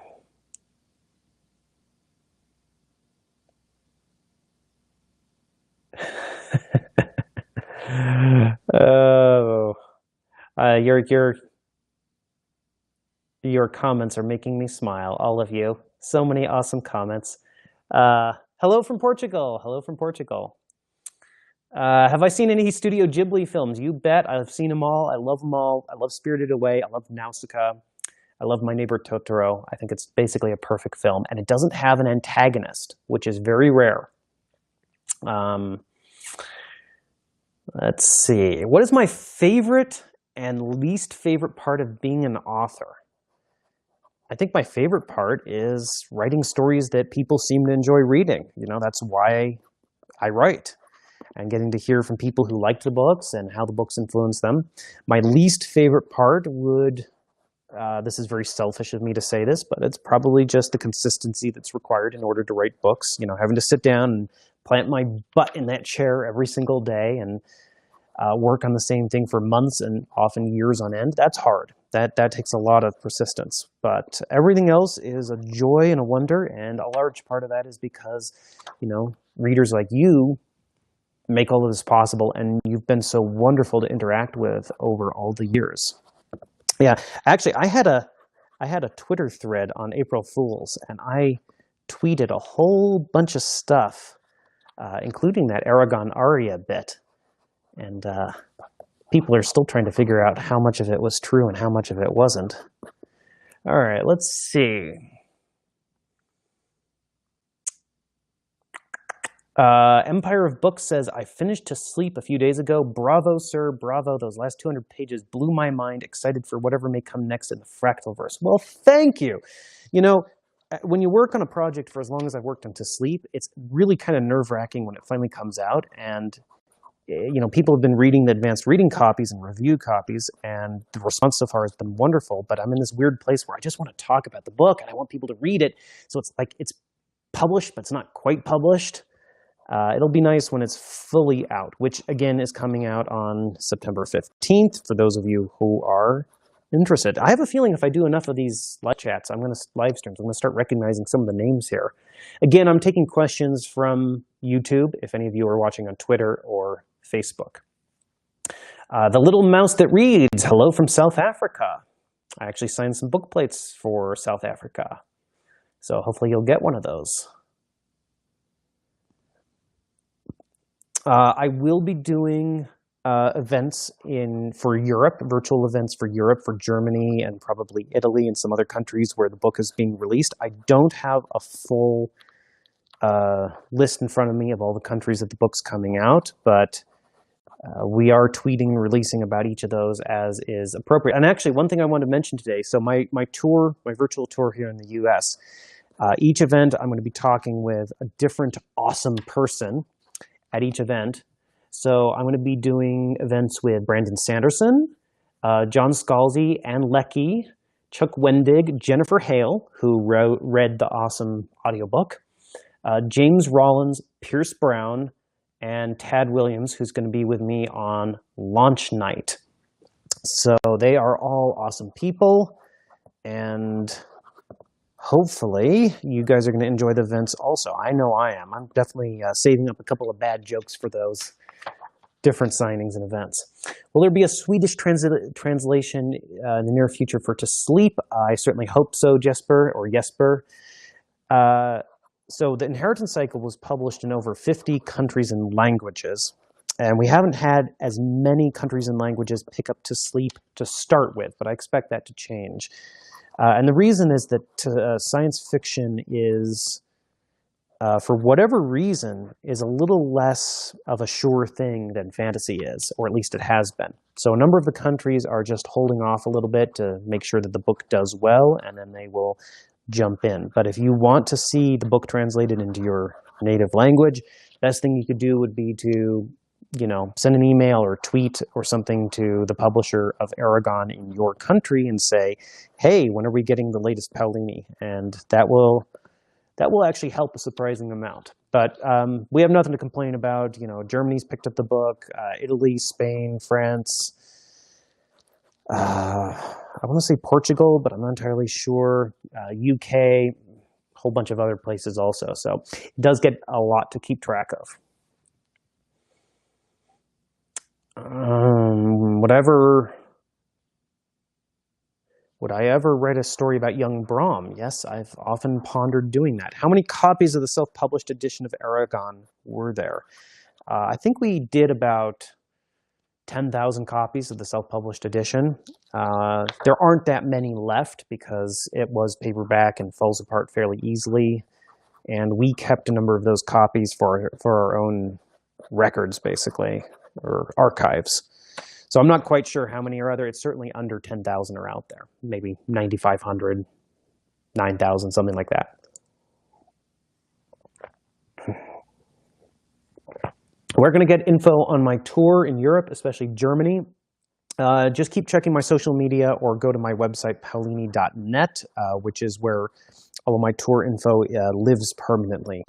Oh Your comments are making me smile, all of you. So many awesome comments. Hello from Portugal. Hello from Portugal. Have I seen any Studio Ghibli films? You bet. I've seen them all. I love them all. I love Spirited Away. I love Nausicaa. I love My Neighbor Totoro. I think it's basically a perfect film, and it doesn't have an antagonist, which is very rare. Let's see. What is my favorite and least favorite part of being an author? I think my favorite part is writing stories that people seem to enjoy reading. You know, that's why I write, and getting to hear from people who liked the books and how the books influenced them. My least favorite part would, this is very selfish of me to say this, but it's probably just the consistency that's required in order to write books. You know, having to sit down and plant my butt in that chair every single day and work on the same thing for months and often years on end. That's hard. That takes a lot of persistence. But everything else is a joy and a wonder, and a large part of that is because, you know, readers like you make all of this possible, and you've been so wonderful to interact with over all the years. Yeah, actually, I had a Twitter thread on April Fools, and I tweeted a whole bunch of stuff, including that Eragon Aria bit. And people are still trying to figure out how much of it was true and how much of it wasn't. All right, let's see. Empire of Books says, I finished To Sleep a few days ago. Bravo, sir, bravo. Those last 200 pages blew my mind. Excited for whatever may come next in the Fractalverse. Well, thank you. You know, when you work on a project for as long as I've worked on To Sleep, it's really kind of nerve-wracking when it finally comes out. And you know, people have been reading the advanced reading copies and review copies, and the response so far has been wonderful. But I'm in this weird place where I just want to talk about the book, and I want people to read it. So it's like it's published, but it's not quite published. It'll be nice when it's fully out, which, again, is coming out on September 15th, for those of you who are interested. I have a feeling if I do enough of these live chats, live streams, I'm going to start recognizing some of the names here. Again, I'm taking questions from YouTube, if any of you are watching on Twitter or Facebook. The Little Mouse That Reads, hello from South Africa. I actually signed some book plates for South Africa, so hopefully you'll get one of those. I will be doing events for Europe, virtual events for Europe, for Germany, and probably Italy and some other countries where the book is being released. I don't have a full list in front of me of all the countries that the book's coming out, but we are tweeting and releasing about each of those as is appropriate. And actually, one thing I want to mention today, so my tour, my virtual tour here in the US, each event I'm going to be talking with a different awesome person at each event. So I'm going to be doing events with Brandon Sanderson, John Scalzi, Ann Leckie, Chuck Wendig, Jennifer Hale, who read the awesome audiobook, James Rollins, Pierce Brown, and Tad Williams, who's going to be with me on launch night. So they are all awesome people, and hopefully you guys are going to enjoy the events also. I know I am. I'm definitely saving up a couple of bad jokes for those different signings and events. Will there be a Swedish translation in the near future for To Sleep? I certainly hope so, Jesper. So the Inheritance Cycle was published in over 50 countries and languages, and we haven't had as many countries and languages pick up To Sleep to start with, but I expect that to change. And the reason is that science fiction is, for whatever reason, is a little less of a sure thing than fantasy is, or at least it has been. So a number of the countries are just holding off a little bit to make sure that the book does well, and then they will jump in. But if you want to see the book translated into your native language, best thing you could do would be to, you know, send an email or tweet or something to the publisher of Eragon in your country and say, hey, when are we getting the latest Paolini? And that will actually help a surprising amount. But we have nothing to complain about. You know, Germany's picked up the book, Italy, Spain, France. I want to say Portugal, but I'm not entirely sure. UK, a whole bunch of other places also. So it does get a lot to keep track of. Whatever Would I ever write a story about young Brahm? Yes, I've often pondered doing that. How many copies of the self-published edition of Eragon were there? I think we did about 10,000 copies of the self-published edition. There aren't that many left because it was paperback and falls apart fairly easily. And we kept a number of those copies for our own records, basically, or archives. So I'm not quite sure how many are other. It's certainly under 10,000 are out there. Maybe 9,500, 9,000, something like that. We're going to get info on my tour in Europe, especially Germany. Just keep checking my social media or go to my website, paolini.net, which is where all of my tour info lives permanently.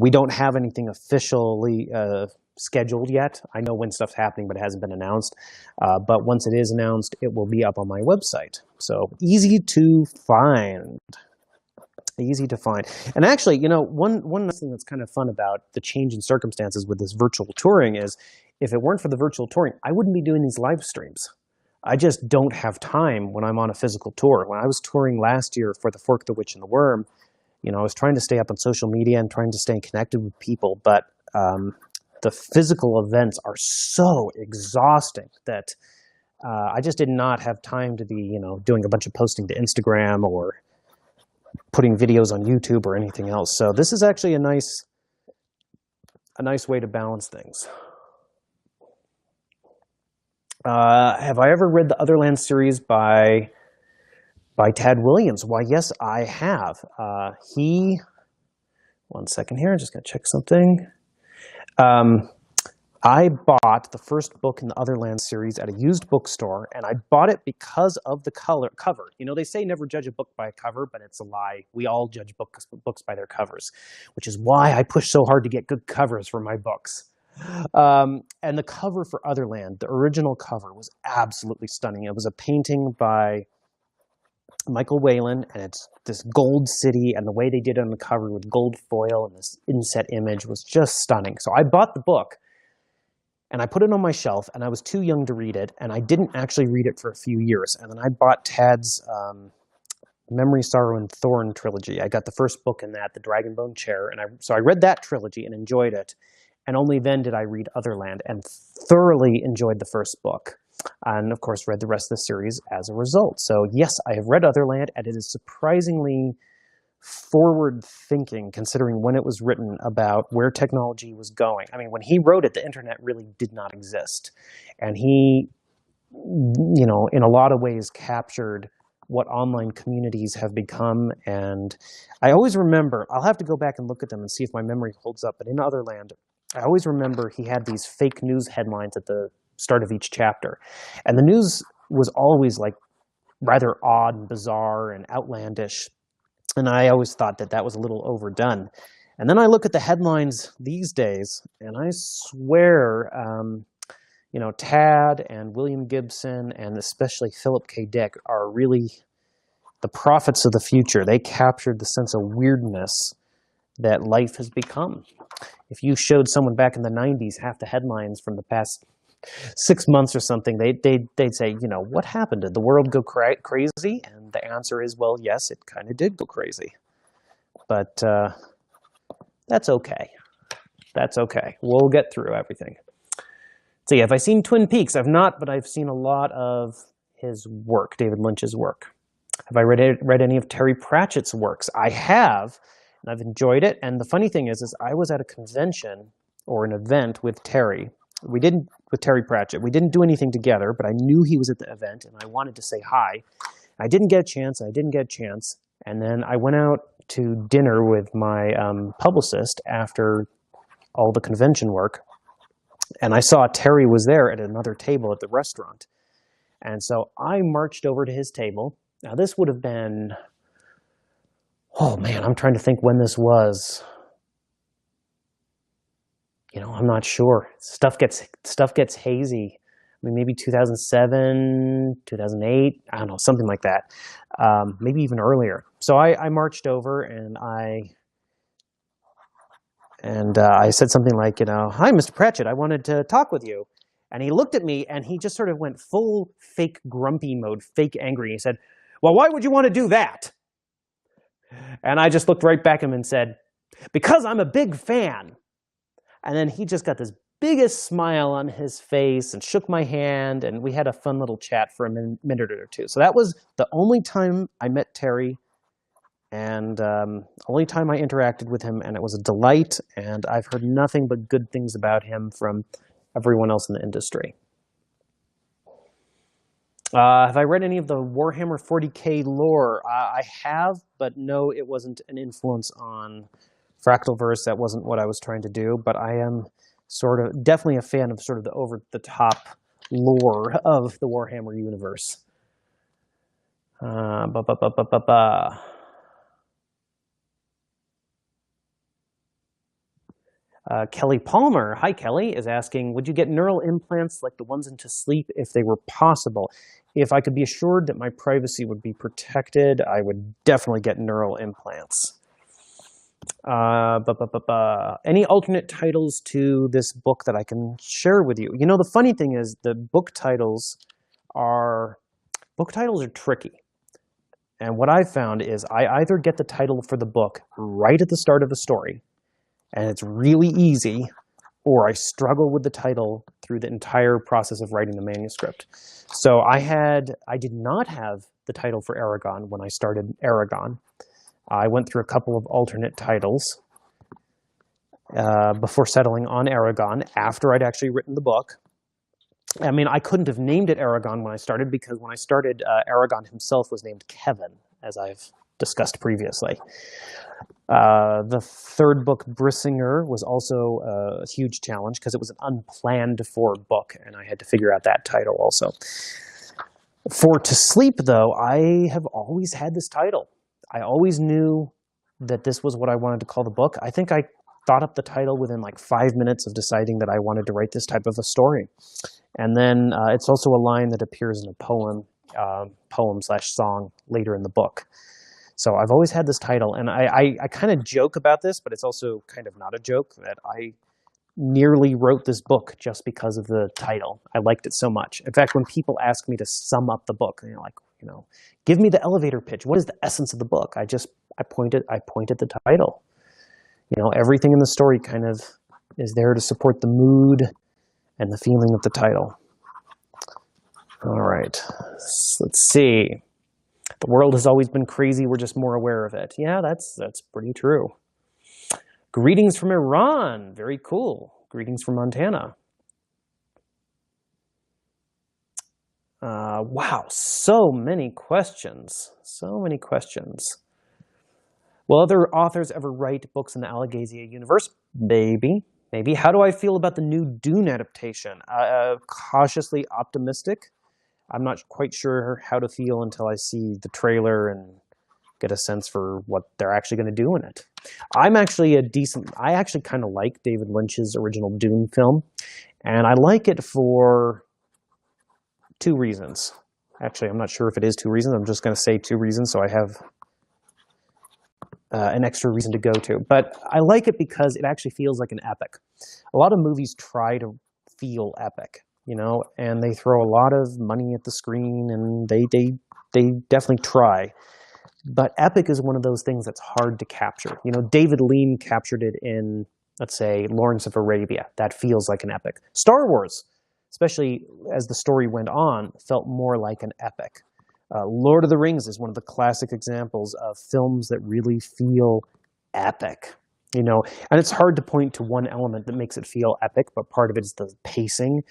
We don't have anything officially scheduled yet. I know when stuff's happening, but it hasn't been announced. But once it is announced, it will be up on my website. So easy to find. Easy to find. And actually, you know, one thing that's kind of fun about the change in circumstances with this virtual touring is if it weren't for the virtual touring, I wouldn't be doing these live streams. I just don't have time when I'm on a physical tour. When I was touring last year for The Fork, the Witch, and the Worm, you know, I was trying to stay up on social media and trying to stay connected with people, but the physical events are so exhausting that I just did not have time to be, you know, doing a bunch of posting to Instagram or putting videos on YouTube or anything else. So this is actually a nice way to balance things. Have I ever read the Otherland series by Tad Williams? Why, yes, I have. One second here, I'm just going to check something. I bought the first book in the Otherland series at a used bookstore, and I bought it because of the cover. You know, they say never judge a book by a cover, but it's a lie. We all judge books by their covers, which is why I push so hard to get good covers for my books. And the cover for Otherland, the original cover, was absolutely stunning. It was a painting by Michael Whalen, and it's this gold city, and the way they did it on the cover with gold foil and this inset image was just stunning. So I bought the book, and I put it on my shelf, and I was too young to read it, and I didn't actually read it for a few years. And then I bought Tad's Memory, Sorrow, and Thorn trilogy. I got the first book in that, The Dragonbone Chair, and so I read that trilogy and enjoyed it. And only then did I read Otherland and thoroughly enjoyed the first book. And, of course, read the rest of the series as a result. So, yes, I have read Otherland, and it is surprisingly forward-thinking, considering when it was written about where technology was going. I mean, when he wrote it, the internet really did not exist. And he, you know, in a lot of ways captured what online communities have become. And I always remember, I'll have to go back and look at them and see if my memory holds up, but in Otherland, I always remember he had these fake news headlines at the start of each chapter. And the news was always like rather odd and bizarre and outlandish. And I always thought that that was a little overdone. And then I look at the headlines these days, and I swear, you know, Tad and William Gibson and especially Philip K. Dick are really the prophets of the future. They captured the sense of weirdness that life has become. If you showed someone back in the 90s half the headlines from the past 6 months or something, they'd say, you know, what happened? Did the world go crazy? And the answer is, well, yes, it kind of did go crazy. But that's okay. That's okay. We'll get through everything. So yeah, have I seen Twin Peaks? I've not, but I've seen a lot of his work, David Lynch's work. Have I read any of Terry Pratchett's works? I have, and I've enjoyed it. And the funny thing is I was at a convention or an event with Terry. With Terry Pratchett. We didn't do anything together, but I knew he was at the event, and I wanted to say hi. I didn't get a chance, and then I went out to dinner with my publicist after all the convention work, and I saw Terry was there at another table at the restaurant. And so I marched over to his table. Now, this would have been, oh man, I'm trying to think when this was. You know, I'm not sure. Stuff gets hazy. I mean, maybe 2007, 2008, I don't know, something like that. Maybe even earlier. So I marched over and I said something like, you know, hi, Mr. Pratchett, I wanted to talk with you. And he looked at me, and he just sort of went full fake grumpy mode, fake angry. He said, "Well, why would you want to do that?" And I just looked right back at him and said, "Because I'm a big fan." And then he just got this biggest smile on his face and shook my hand, and we had a fun little chat for a minute or two. So that was the only time I met Terry, and only time I interacted with him, and it was a delight, and I've heard nothing but good things about him from everyone else in the industry. Have I read any of the Warhammer 40K lore? I have, but no, it wasn't an influence on Fractalverse. That wasn't what I was trying to do, but I am definitely a fan of sort of the over-the-top lore of the Warhammer universe. Kelly Palmer, hi Kelly, is asking, would you get neural implants like the ones into sleep if they were possible? If I could be assured that my privacy would be protected, I would definitely get neural implants. Any alternate titles to this book that I can share with you? You know, the funny thing is the book titles are tricky. And what I've found is I either get the title for the book right at the start of the story, and it's really easy, or I struggle with the title through the entire process of writing the manuscript. So I did not have the title for Eragon when I started Eragon. I went through a couple of alternate titles before settling on Eragon after I'd actually written the book. I mean, I couldn't have named it Eragon when I started, because when I started, Eragon himself was named Kevin, as I've discussed previously. The third book, Brissinger, was also a huge challenge because it was an unplanned for book, and I had to figure out that title also. For To Sleep, though, I have always had this title. I always knew that this was what I wanted to call the book. I think I thought up the title within like 5 minutes of deciding that I wanted to write this type of a story. And then it's also a line that appears in a poem/song later in the book. So I've always had this title, and I kind of joke about this, but it's also kind of not a joke, that I nearly wrote this book just because of the title. I liked it so much. In fact, when people ask me to sum up the book, they're like, you know, give me the elevator pitch. What is the essence of the book? I point at the title. You know, everything in the story kind of is there to support the mood and the feeling of the title. All right, let's see. The world has always been crazy. We're just more aware of it. Yeah, that's pretty true. Greetings from Iran. Very cool. Greetings from Montana. Wow, so many questions. So many questions. Will other authors ever write books in the Alagasia universe? Maybe. Maybe. How do I feel about the new Dune adaptation? Cautiously optimistic. I'm not quite sure how to feel until I see the trailer and get a sense for what they're actually going to do in it. I actually kind of like David Lynch's original Dune film, and I like it for 2 reasons. Actually, I'm not sure if it is 2 reasons. I'm just going to say 2 reasons so I have an extra reason to go to. But I like it because it actually feels like an epic. A lot of movies try to feel epic, you know, and they throw a lot of money at the screen, and they definitely try. But epic is one of those things that's hard to capture. You know, David Lean captured it in, let's say, Lawrence of Arabia. That feels like an epic. Star Wars, especially as the story went on, felt more like an epic. Lord of the Rings is one of the classic examples of films that really feel epic. You know, and it's hard to point to one element that makes it feel epic, but part of it is the pacing,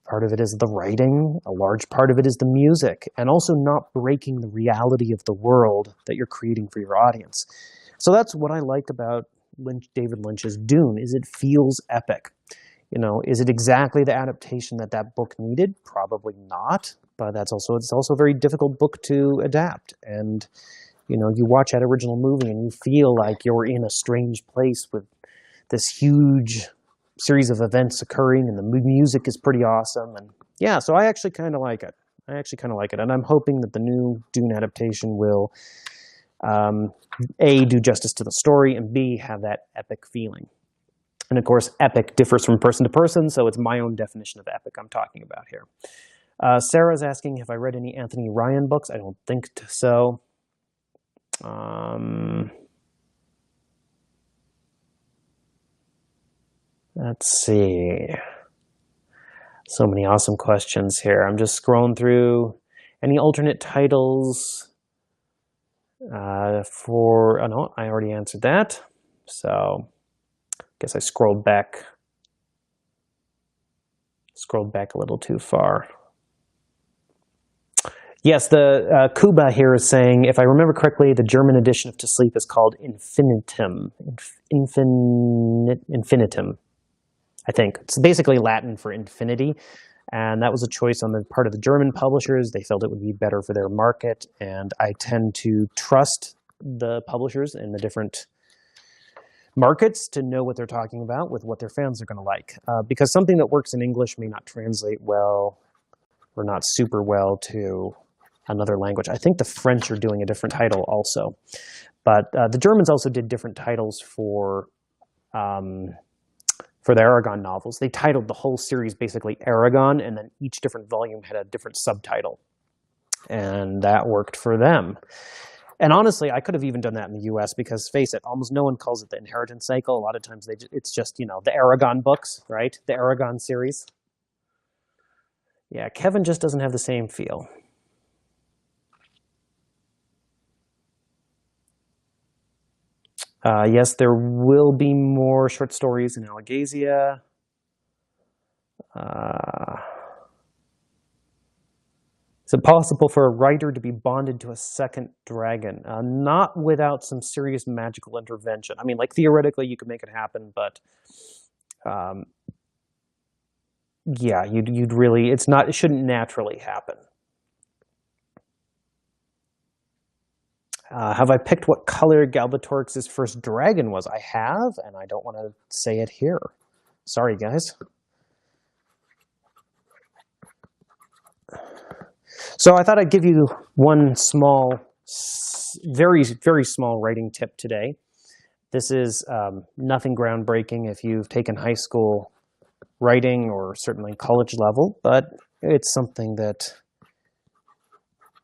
part of it is the writing, a large part of it is the music, and also not breaking the reality of the world that you're creating for your audience. So that's what I like about David Lynch's Dune, is it feels epic. You know, is it exactly the adaptation that book needed? Probably not, but it's also a very difficult book to adapt. And you know, you watch that original movie and you feel like you're in a strange place with this huge series of events occurring, and the music is pretty awesome. And yeah, so I actually kind of like it. And I'm hoping that the new Dune adaptation will, A, do justice to the story, and B, have that epic feeling. And of course, epic differs from person to person, so it's my own definition of epic I'm talking about here. Sarah's asking, have I read any Anthony Ryan books? I don't think so. Let's see. So many awesome questions here. I'm just scrolling through. Any alternate titles for, oh no, I already answered that. So I guess I scrolled back a little too far. Yes, the Kuba here is saying, if I remember correctly, the German edition of To Sleep is called Infinitum. Infinitum, I think. It's basically Latin for infinity. And that was a choice on the part of the German publishers. They felt it would be better for their market. And I tend to trust the publishers in the different markets to know what they're talking about with what their fans are going to like. Because something that works in English may not translate well or not super well to another language. I think the French are doing a different title also. But the Germans also did different titles for the Eragon novels. They titled the whole series basically Eragon, and then each different volume had a different subtitle. And that worked for them. And honestly, I could have even done that in the US because, face it, almost no one calls it the Inheritance Cycle. A lot of times it's just, you know, the Eragon books, right? The Eragon series. Yeah, Kevin just doesn't have the same feel. Yes, there will be more short stories in Allegasia. Is it possible for a writer to be bonded to a second dragon? Not without some serious magical intervention. I mean, like, theoretically, you could make it happen, but yeah, you'd really, it shouldn't naturally happen. Have I picked what color Galbatorix's first dragon was? I have, and I don't want to say it here. Sorry, guys. So I thought I'd give you one small, very, very small writing tip today. This is nothing groundbreaking if you've taken high school writing or certainly college level, but it's something that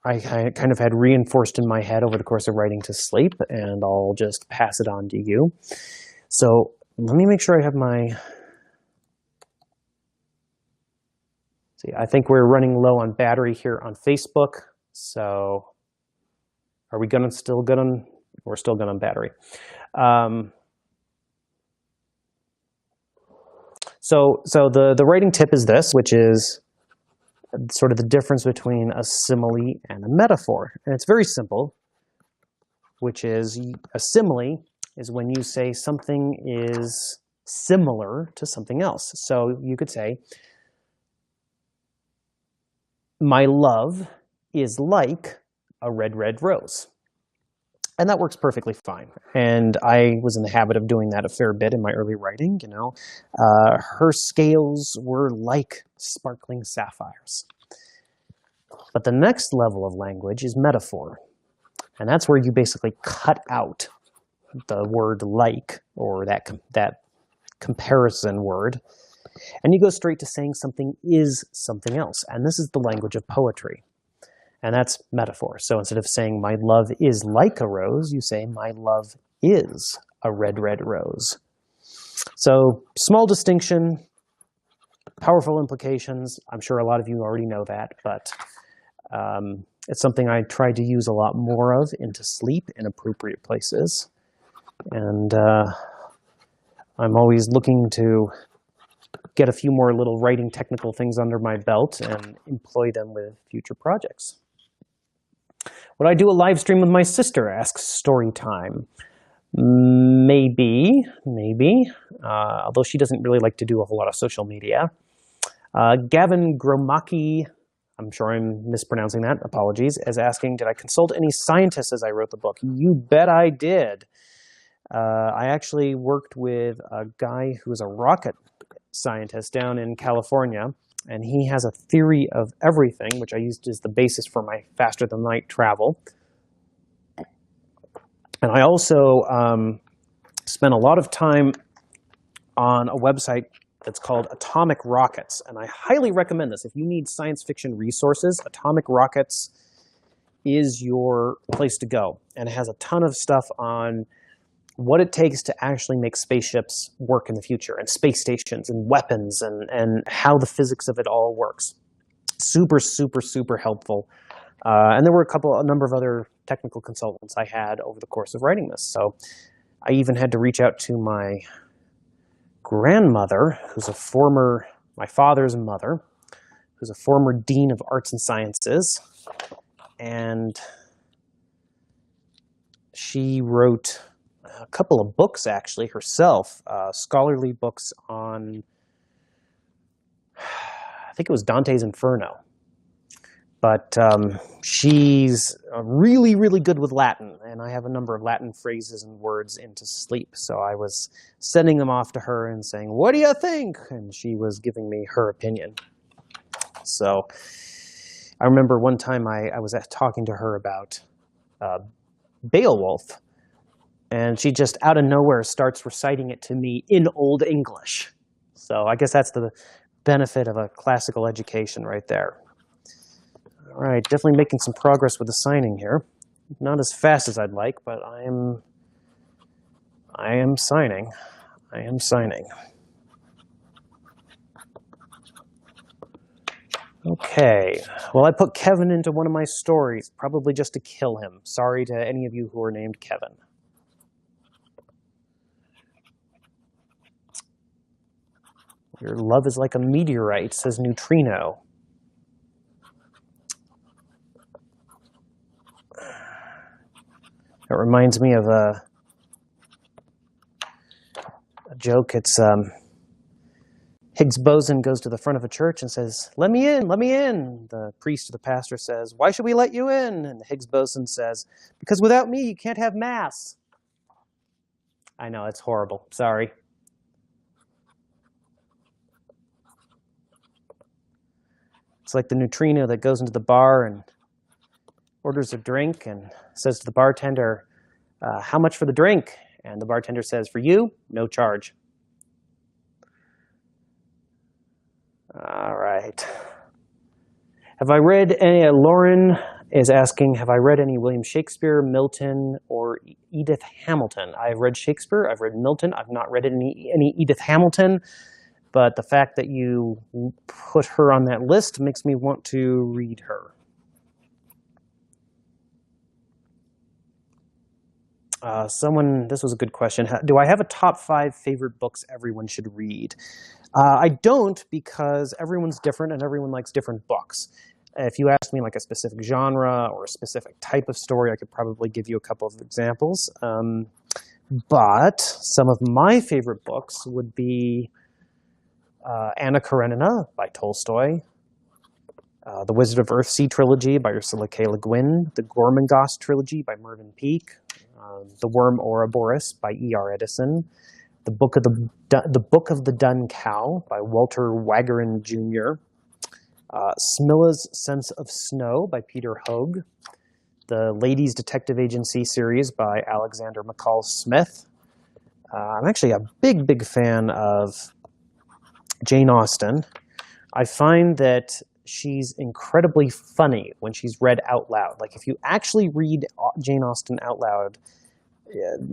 I kind of had reinforced in my head over the course of writing To Sleep, and I'll just pass it on to you. So let me make sure I have my... See, I think we're running low on battery here on Facebook, so are we still good on... We're still good on battery. So the writing tip is this, which is sort of the difference between a simile and a metaphor. And it's very simple, which is a simile is when you say something is similar to something else. So you could say, my love is like a red, red rose. And that works perfectly fine. And I was in the habit of doing that a fair bit in my early writing, you know. Her scales were like sparkling sapphires. But the next level of language is metaphor. And that's where you basically cut out the word like, or that comparison word, and you go straight to saying something is something else. And this is the language of poetry. And that's metaphor. So instead of saying my love is like a rose, you say my love is a red, red rose. So small distinction, powerful implications. I'm sure a lot of you already know that, but it's something I try to use a lot more of in To Sleep in appropriate places. And I'm always looking to get a few more little writing technical things under my belt and employ them with future projects. Would I do a live stream with my sister? Asks Storytime. Maybe. Although she doesn't really like to do a whole lot of social media. Gavin Gromaki, I'm sure I'm mispronouncing that, apologies, is asking, did I consult any scientists as I wrote the book? You bet I did. I actually worked with a guy who's a rocket scientist down in California, and he has a theory of everything, which I used as the basis for my faster-than-light travel. And I also spent a lot of time on a website that's called Atomic Rockets, and I highly recommend this. If you need science fiction resources, Atomic Rockets is your place to go, and it has a ton of stuff on what it takes to actually make spaceships work in the future, and space stations, and weapons, and how the physics of it all works. Super, super, super helpful. And there were a number of other technical consultants I had over the course of writing this. So I even had to reach out to my grandmother, who's my father's mother, who's a former dean of arts and sciences. And she wrote a couple of books, actually, herself, scholarly books on, I think it was Dante's Inferno. But she's really, really good with Latin, and I have a number of Latin phrases and words into sleep. So I was sending them off to her and saying, "What do you think?" And she was giving me her opinion. So I remember one time I was talking to her about Beowulf, and she just out of nowhere starts reciting it to me in Old English. So I guess that's the benefit of a classical education right there. All right, definitely making some progress with the signing here. Not as fast as I'd like, but I am signing. I am signing. Okay, well, I put Kevin into one of my stories, probably just to kill him. Sorry to any of you who are named Kevin. Your love is like a meteorite, says Neutrino. It reminds me of a joke. It's Higgs boson goes to the front of a church and says, "Let me in, let me in." The priest or the pastor says, "Why should we let you in?" And the Higgs boson says, "Because without me, you can't have mass." I know, it's horrible. Sorry. It's like the neutrino that goes into the bar and orders a drink and says to the bartender, "How much for the drink?" And the bartender says, "For you, no charge." All right. Have I read any, Lauren is asking, have I read any William Shakespeare, Milton, or Edith Hamilton? I've read Shakespeare, I've read Milton, I've not read any Edith Hamilton, but the fact that you put her on that list makes me want to read her. This was a good question. Do I have a top 5 favorite books everyone should read? I don't, because everyone's different and everyone likes different books. If you ask me like a specific genre or a specific type of story, I could probably give you a couple of examples. But some of my favorite books would be Anna Karenina by Tolstoy, The Wizard of Earthsea trilogy by Ursula K. Le Guin, the Gormenghast trilogy by Mervyn Peake, The Worm Ouroboros by E.R. Edison, The Book of the Dun Cow by Walter Wagarin Jr., Smilla's Sense of Snow by Peter Hoag, the Ladies Detective Agency series by Alexander McCall Smith. I'm actually a big, big fan of Jane Austen. I find that she's incredibly funny when she's read out loud. Like, if you actually read Jane Austen out loud,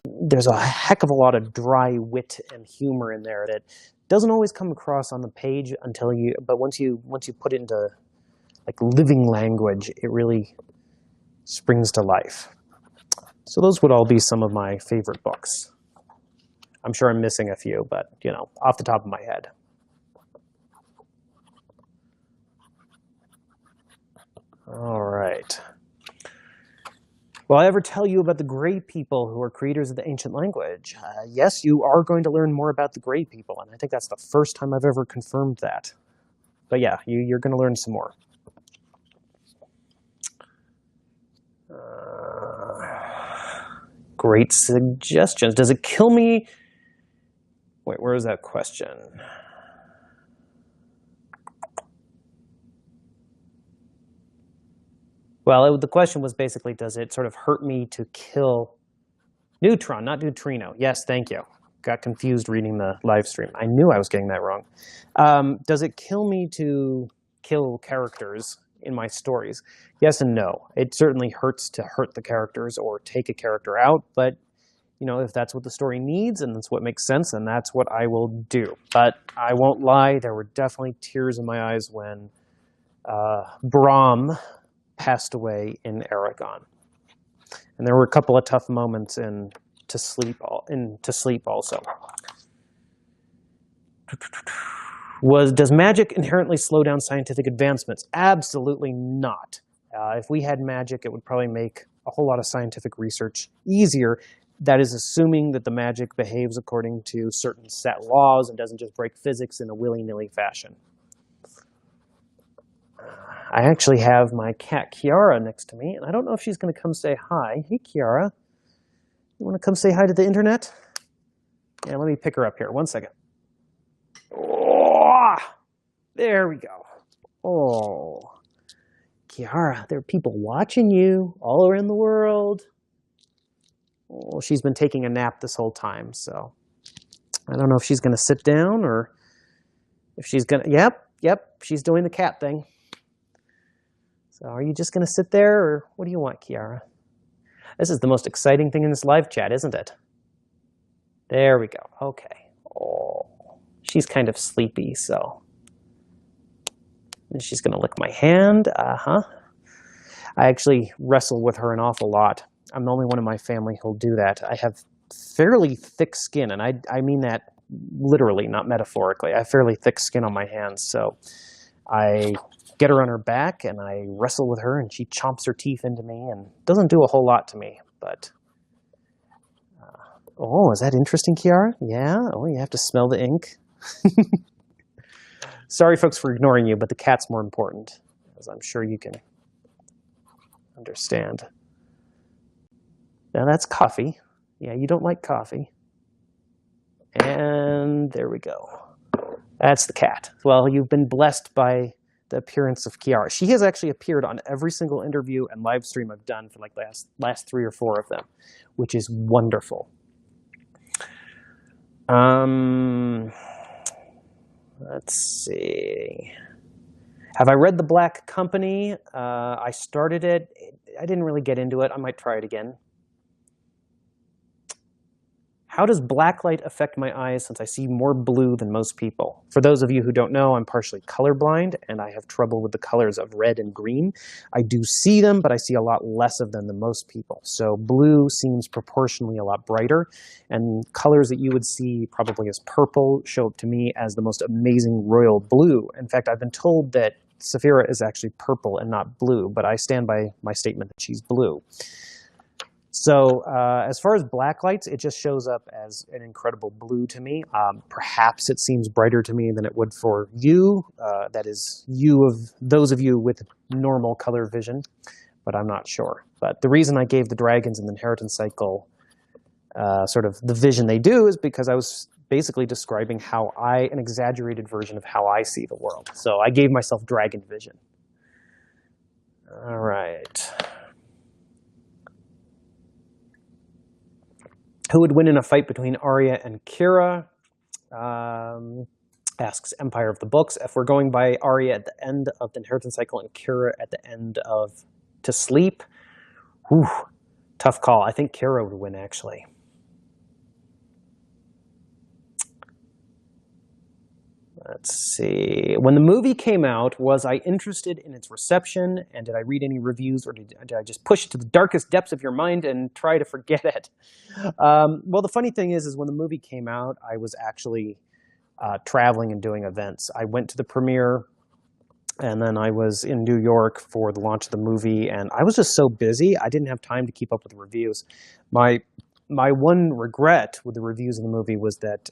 there's a heck of a lot of dry wit and humor in there that doesn't always come across on the page but once you put it into like living language, it really springs to life. So those would all be some of my favorite books. I'm sure I'm missing a few, but off the top of my head. All right. Will I ever tell you about the Gray people who are creators of the ancient language? Yes, you are going to learn more about the Gray people, and I think that's the first time I've ever confirmed that. But yeah, you're going to learn some more. Great suggestions. Does it kill me? Wait, where is that question? Well, the question was basically, does it sort of hurt me to kill neutron, not neutrino? Yes, thank you. got confused reading the live stream. I knew I was getting that wrong. Does it kill me to kill characters in my stories? Yes and no. It certainly hurts to hurt the characters or take a character out, but you know, if that's what the story needs and that's what makes sense, then that's what I will do. But I won't lie, there were definitely tears in my eyes when Brahm passed away in Eragon. And there were a couple of tough moments in To Sleep also. Does magic inherently slow down scientific advancements? Absolutely not. If we had magic, it would probably make a whole lot of scientific research easier. That is assuming that the magic behaves according to certain set laws and doesn't just break physics in a willy-nilly fashion. I actually have my cat Kiara next to me, and I don't know if she's going to come say hi. Hey, Kiara. You want to come say hi to the internet? Yeah, let me pick her up here. 1 second. Oh, there we go. Oh, Kiara, there are people watching you all around the world. Oh, she's been taking a nap this whole time, so I don't know if she's going to sit down or if she's going to... Yep, she's doing the cat thing. So are you just going to sit there, or what do you want, Kiara? This is the most exciting thing in this live chat, isn't it? There we go. Okay. Oh, she's kind of sleepy, so... And she's going to lick my hand. I actually wrestle with her an awful lot. I'm the only one in my family who'll do that. I have fairly thick skin, and I mean that literally, not metaphorically. I have fairly thick skin on my hands, so I get her on her back, and I wrestle with her, and she chomps her teeth into me, and doesn't do a whole lot to me, but... oh, is that interesting, Kiara? Yeah? Oh, you have to smell the ink? Sorry, folks, for ignoring you, but the cat's more important, as I'm sure you can understand. Now that's coffee. Yeah, you don't like coffee. And there we go. That's the cat. Well, you've been blessed by the appearance of Kiara. She has actually appeared on every single interview and live stream I've done for like last 3 or 4 of them, which is wonderful. Let's see. Have I read The Black Company? I started it. I didn't really get into it. I might try it again. How does blacklight affect my eyes since I see more blue than most people? For those of you who don't know, I'm partially colorblind, and I have trouble with the colors of red and green. I do see them, but I see a lot less of them than most people. So blue seems proportionally a lot brighter, and colors that you would see probably as purple show up to me as the most amazing royal blue. In fact, I've been told that Saphira is actually purple and not blue, but I stand by my statement that she's blue. So as far as black lights, it just shows up as an incredible blue to me. Perhaps it seems brighter to me than it would for you. That is, those of you with normal color vision, but I'm not sure. But the reason I gave the dragons in the inheritance cycle sort of the vision they do is because I was basically describing an exaggerated version of how I see the world. So I gave myself dragon vision. All right. Who would win in a fight between Arya and Kira? Asks Empire of the Books. If we're going by Arya at the end of the inheritance cycle and Kira at the end of To Sleep, whew, tough call. I think Kira would win, actually. Let's see. When the movie came out, was I interested in its reception? And did I read any reviews, or did I just push it to the darkest depths of your mind and try to forget it? Well, the funny thing is when the movie came out, I was actually traveling and doing events. I went to the premiere, and then I was in New York for the launch of the movie, and I was just so busy, I didn't have time to keep up with the reviews. My one regret with the reviews of the movie was that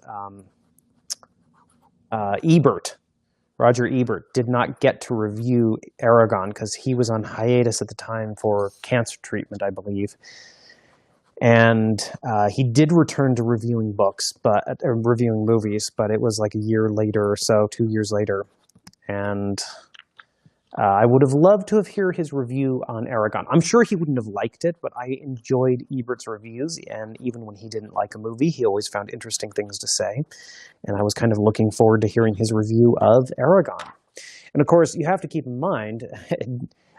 Roger Ebert did not get to review Eragon because he was on hiatus at the time for cancer treatment, I believe. And he did return to reviewing reviewing movies, but it was like a year later or so, 2 years later. And I would have loved to have heard his review on Eragon. I'm sure he wouldn't have liked it, but I enjoyed Ebert's reviews, and even when he didn't like a movie, he always found interesting things to say. And I was kind of looking forward to hearing his review of Eragon. And of course, you have to keep in mind, I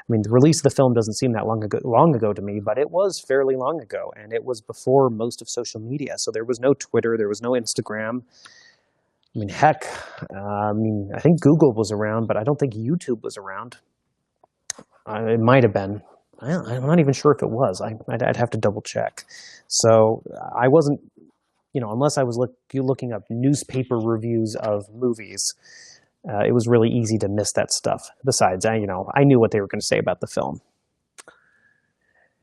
mean, the release of the film doesn't seem that long ago to me, but it was fairly long ago, and it was before most of social media. So there was no Twitter, there was no Instagram. I mean, heck, I think Google was around, but I don't think YouTube was around. It might have been. I'm not even sure if it was. I'd have to double check. So I wasn't, unless I was looking up newspaper reviews of movies, it was really easy to miss that stuff. Besides, I knew what they were going to say about the film.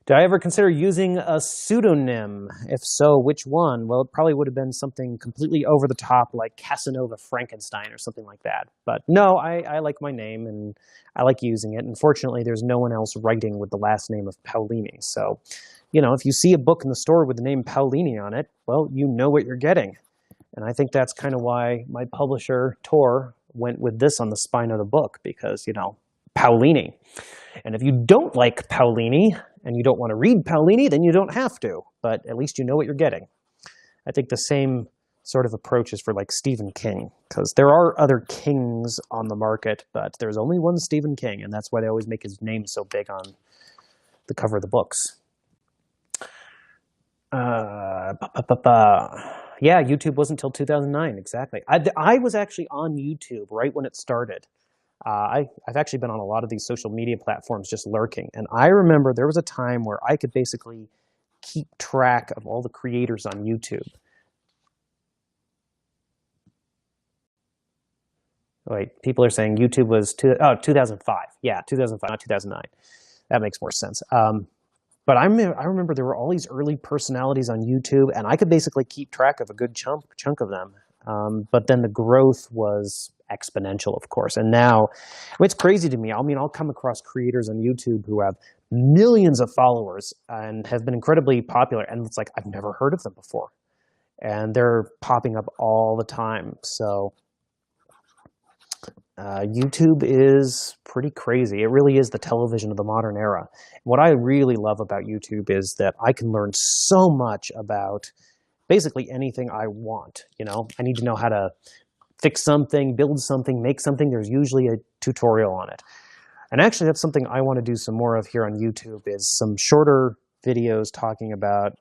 Did I ever consider using a pseudonym? If so, which one? Well, it probably would have been something completely over the top, like Casanova Frankenstein or something like that. But no, I like my name, and I like using it. Unfortunately, there's no one else writing with the last name of Paolini. So, if you see a book in the store with the name Paolini on it, well, you know what you're getting. And I think that's kind of why my publisher, Tor, went with this on the spine of the book, because, Paolini. And if you don't like Paolini, and you don't want to read Paolini, then you don't have to. But at least you know what you're getting. I think the same sort of approach is for like Stephen King, because there are other Kings on the market, but there's only one Stephen King, and that's why they always make his name so big on the cover of the books. Yeah, YouTube wasn't until 2009, exactly. I was actually on YouTube right when it started. I've actually been on a lot of these social media platforms just lurking. And I remember there was a time where I could basically keep track of all the creators on YouTube. Wait, people are saying YouTube was 2005. Yeah, 2005, not 2009. That makes more sense. But I remember there were all these early personalities on YouTube, and I could basically keep track of a good chunk of them. But then the growth was exponential, of course. And now, it's crazy to me. I'll come across creators on YouTube who have millions of followers and have been incredibly popular. And it's like, I've never heard of them before. And they're popping up all the time. So YouTube is pretty crazy. It really is the television of the modern era. What I really love about YouTube is that I can learn so much about basically anything I want. I need to know how to fix something, build something, make something. There's usually a tutorial on it. And actually, that's something I want to do some more of here on YouTube, is some shorter videos talking about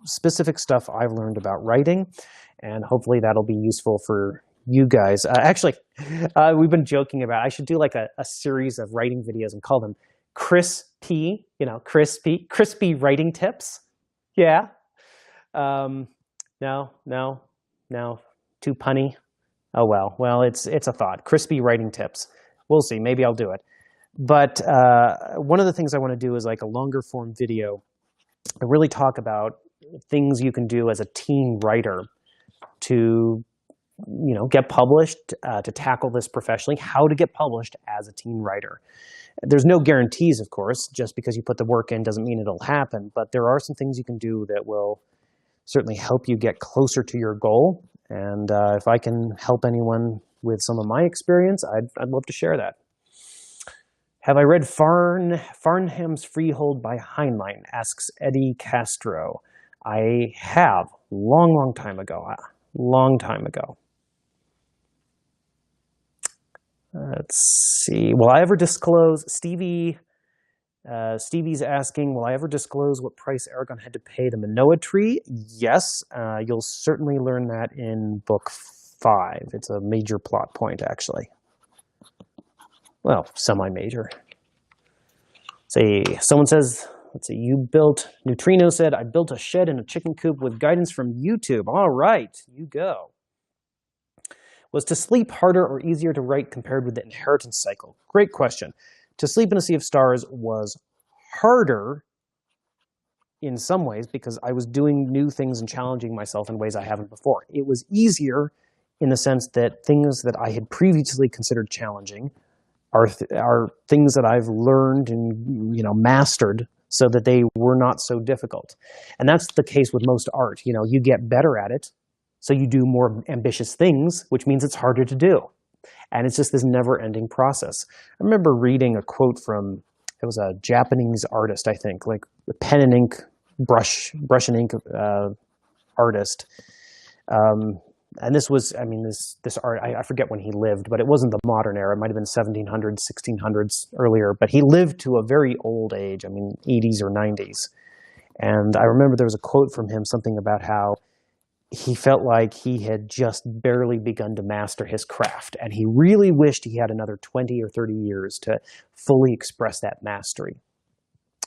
specific stuff I've learned about writing. And hopefully that'll be useful for you guys. Actually, we've been joking about, I should do like a series of writing videos and call them crispy writing tips. Yeah. No, too punny. Oh, well, it's a thought. Crispy writing tips. We'll see. Maybe I'll do it. But one of the things I want to do is like a longer form video to really talk about things you can do as a teen writer to, get published, to tackle this professionally, how to get published as a teen writer. There's no guarantees, of course. Just because you put the work in doesn't mean it'll happen. But there are some things you can do that will certainly help you get closer to your goal. And if I can help anyone with some of my experience, I'd love to share that. Have I read Farnham's Freehold by Heinlein? Asks Eddie Castro. I have. Long time ago. Long time ago. Let's see. Will I ever disclose, Stevie's asking, will I ever disclose what price Eragon had to pay the Manoa tree? Yes, you'll certainly learn that in book 5. It's a major plot point, actually. Well, semi-major. Someone says, let's see, Neutrino said, I built a shed in a chicken coop with guidance from YouTube. All right, you go. Was to sleep harder or easier to write compared with the inheritance cycle? Great question. To Sleep in a Sea of Stars was harder in some ways because I was doing new things and challenging myself in ways I haven't before. It was easier in the sense that things that I had previously considered challenging are things that I've learned and mastered so that they were not so difficult. And that's the case with most art. You get better at it, so you do more ambitious things, which means it's harder to do. And it's just this never-ending process. I remember reading a quote from, it was a Japanese artist, I think, like a pen and ink, brush and ink artist. And this was, I mean, this art, I forget when he lived, but it wasn't the modern era. It might have been 1700s, 1600s earlier. But he lived to a very old age, I mean, 80s or 90s. And I remember there was a quote from him, something about how he felt like he had just barely begun to master his craft. And he really wished he had another 20 or 30 years to fully express that mastery.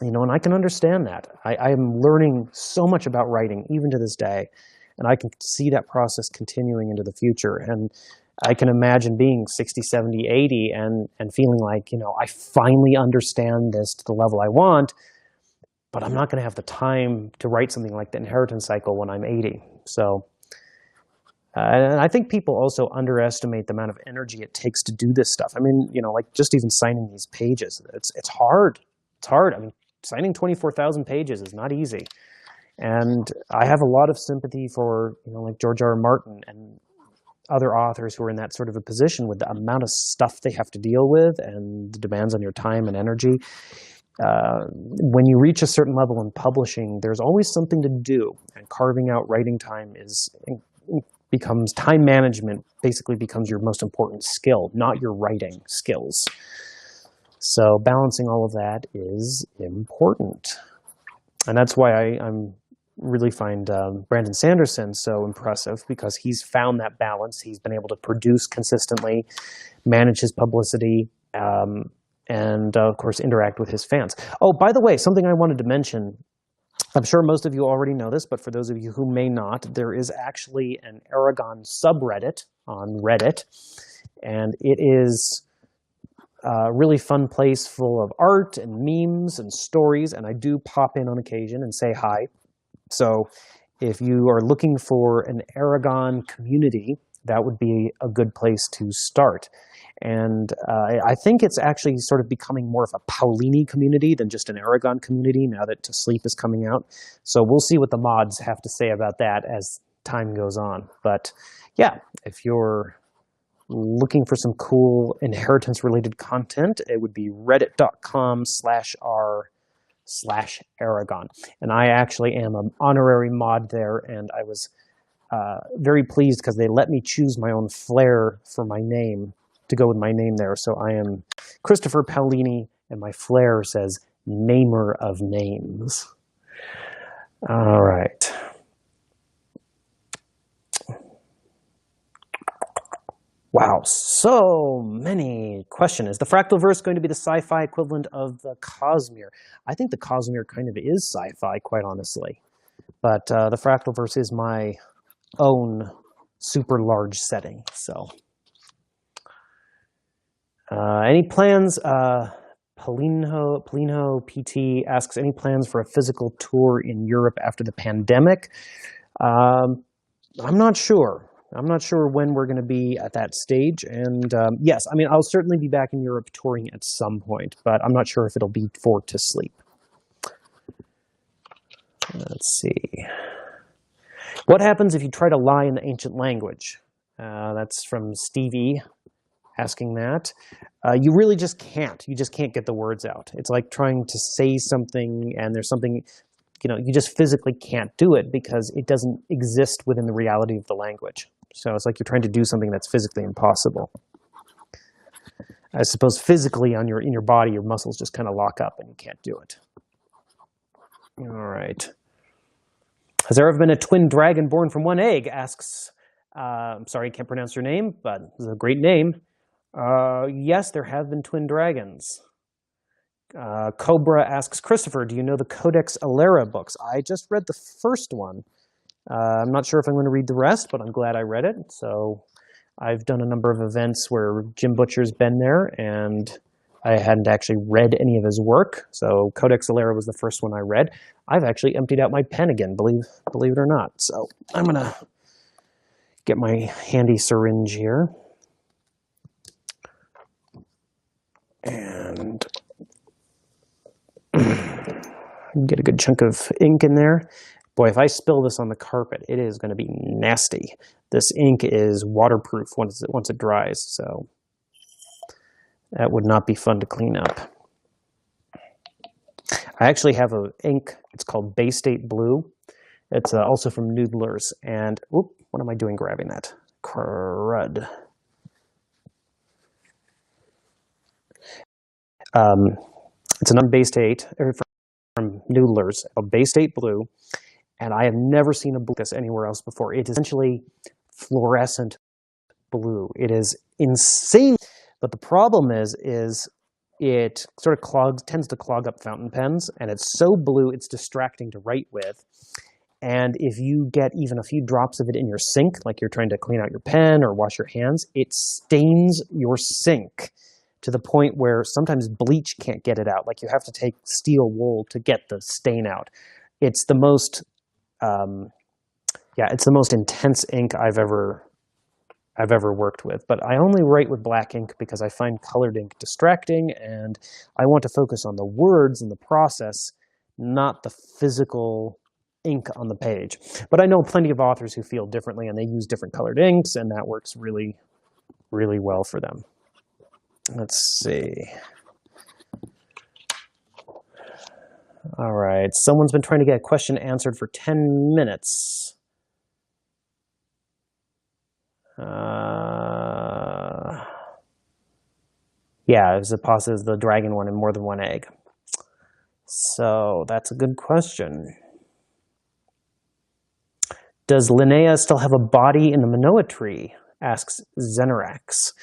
You know, and I can understand that. I am learning so much about writing, even to this day. And I can see that process continuing into the future. And I can imagine being 60, 70, 80 and feeling like, you know, I finally understand this to the level I want, but I'm not going to have the time to write something like the inheritance cycle when I'm 80. So, and I think people also underestimate the amount of energy it takes to do this stuff. I mean, you know, like just even signing these pages, it's hard. It's hard. I mean, signing 24,000 pages is not easy. And I have a lot of sympathy for, you know, like George R. R. Martin and other authors who are in that sort of a position with the amount of stuff they have to deal with and the demands on your time and energy. When you reach a certain level in publishing, there's always something to do, and carving out writing time becomes time management, basically becomes your most important skill, not your writing skills. So balancing all of that is important. And that's why I'm really find Brandon Sanderson so impressive, because he's found that balance. He's been able to produce consistently, manage his publicity, and of course interact with his fans. Oh, by the way, something I wanted to mention, I'm sure most of you already know this, but for those of you who may not, there is actually an Eragon subreddit on Reddit, and it is a really fun place full of art and memes and stories, and I do pop in on occasion and say hi. So if you are looking for an Eragon community, that would be a good place to start. And I think it's actually sort of becoming more of a Paolini community than just an Eragon community now that To Sleep is coming out. So we'll see what the mods have to say about that as time goes on. But yeah, if you're looking for some cool inheritance-related content, it would be reddit.com/r/Eragon. And I actually am an honorary mod there, and I was very pleased because they let me choose my own flair for my name to go with my name there. So I am Christopher Paolini, and my flair says Namer of Names. All right. Wow, so many questions. Is the Fractalverse going to be the sci-fi equivalent of the Cosmere? I think the Cosmere kind of is sci-fi, quite honestly. But the Fractalverse is my own super large setting. So, any plans? Paolino PT asks, any plans for a physical tour in Europe after the pandemic? I'm not sure. I'm not sure when we're going to be at that stage. And yes, I mean, I'll certainly be back in Europe touring at some point, but I'm not sure if it'll be for To Sleep. Let's see. What happens if you try to lie in the ancient language? That's from Stevie asking that. You really just can't. You just can't get the words out. It's like trying to say something and there's something, you know, you just physically can't do it because it doesn't exist within the reality of the language. So it's like you're trying to do something that's physically impossible. I suppose physically in your body, your muscles just kind of lock up and you can't do it. All right. Has there ever been a twin dragon born from one egg? Asks, I'm sorry, I can't pronounce your name, but it's a great name. Yes, there have been twin dragons. Cobra asks, Christopher, do you know the Codex Alera books? I just read the first one. I'm not sure if I'm going to read the rest, but I'm glad I read it. So I've done a number of events where Jim Butcher's been there, and I hadn't actually read any of his work. So Codex Alera was the first one I read. I've actually emptied out my pen again, believe it or not. So I'm going to get my handy syringe here. And get a good chunk of ink in there. Boy, if I spill this on the carpet, it is going to be nasty. this ink is waterproof once it dries, so that would not be fun to clean up. I actually have an ink, it's called Bay State Blue. It's also from Noodlers, and whoop, what am I doing grabbing that? Crud. It's a Bay State from Noodlers, a Bay State Blue, and I have never seen a blue like this anywhere else before. It is essentially fluorescent blue. It is insane, but the problem is it sort of tends to clog up fountain pens, and it's so blue it's distracting to write with. And if you get even a few drops of it in your sink, like you're trying to clean out your pen or wash your hands, it stains your sink to the point where sometimes bleach can't get it out. Like you have to take steel wool to get the stain out. It's the most, it's the most intense ink I've ever worked with. But I only write with black ink because I find colored ink distracting, and I want to focus on the words and the process, not the physical ink on the page. But I know plenty of authors who feel differently, and they use different colored inks, and that works really, really well for them. Let's see. All right, someone's been trying to get a question answered for 10 minutes. Yeah, as opposed to the dragon one and more than one egg. So that's a good question. Does Linnea still have a body in the Manoa tree? Asks Xenerax.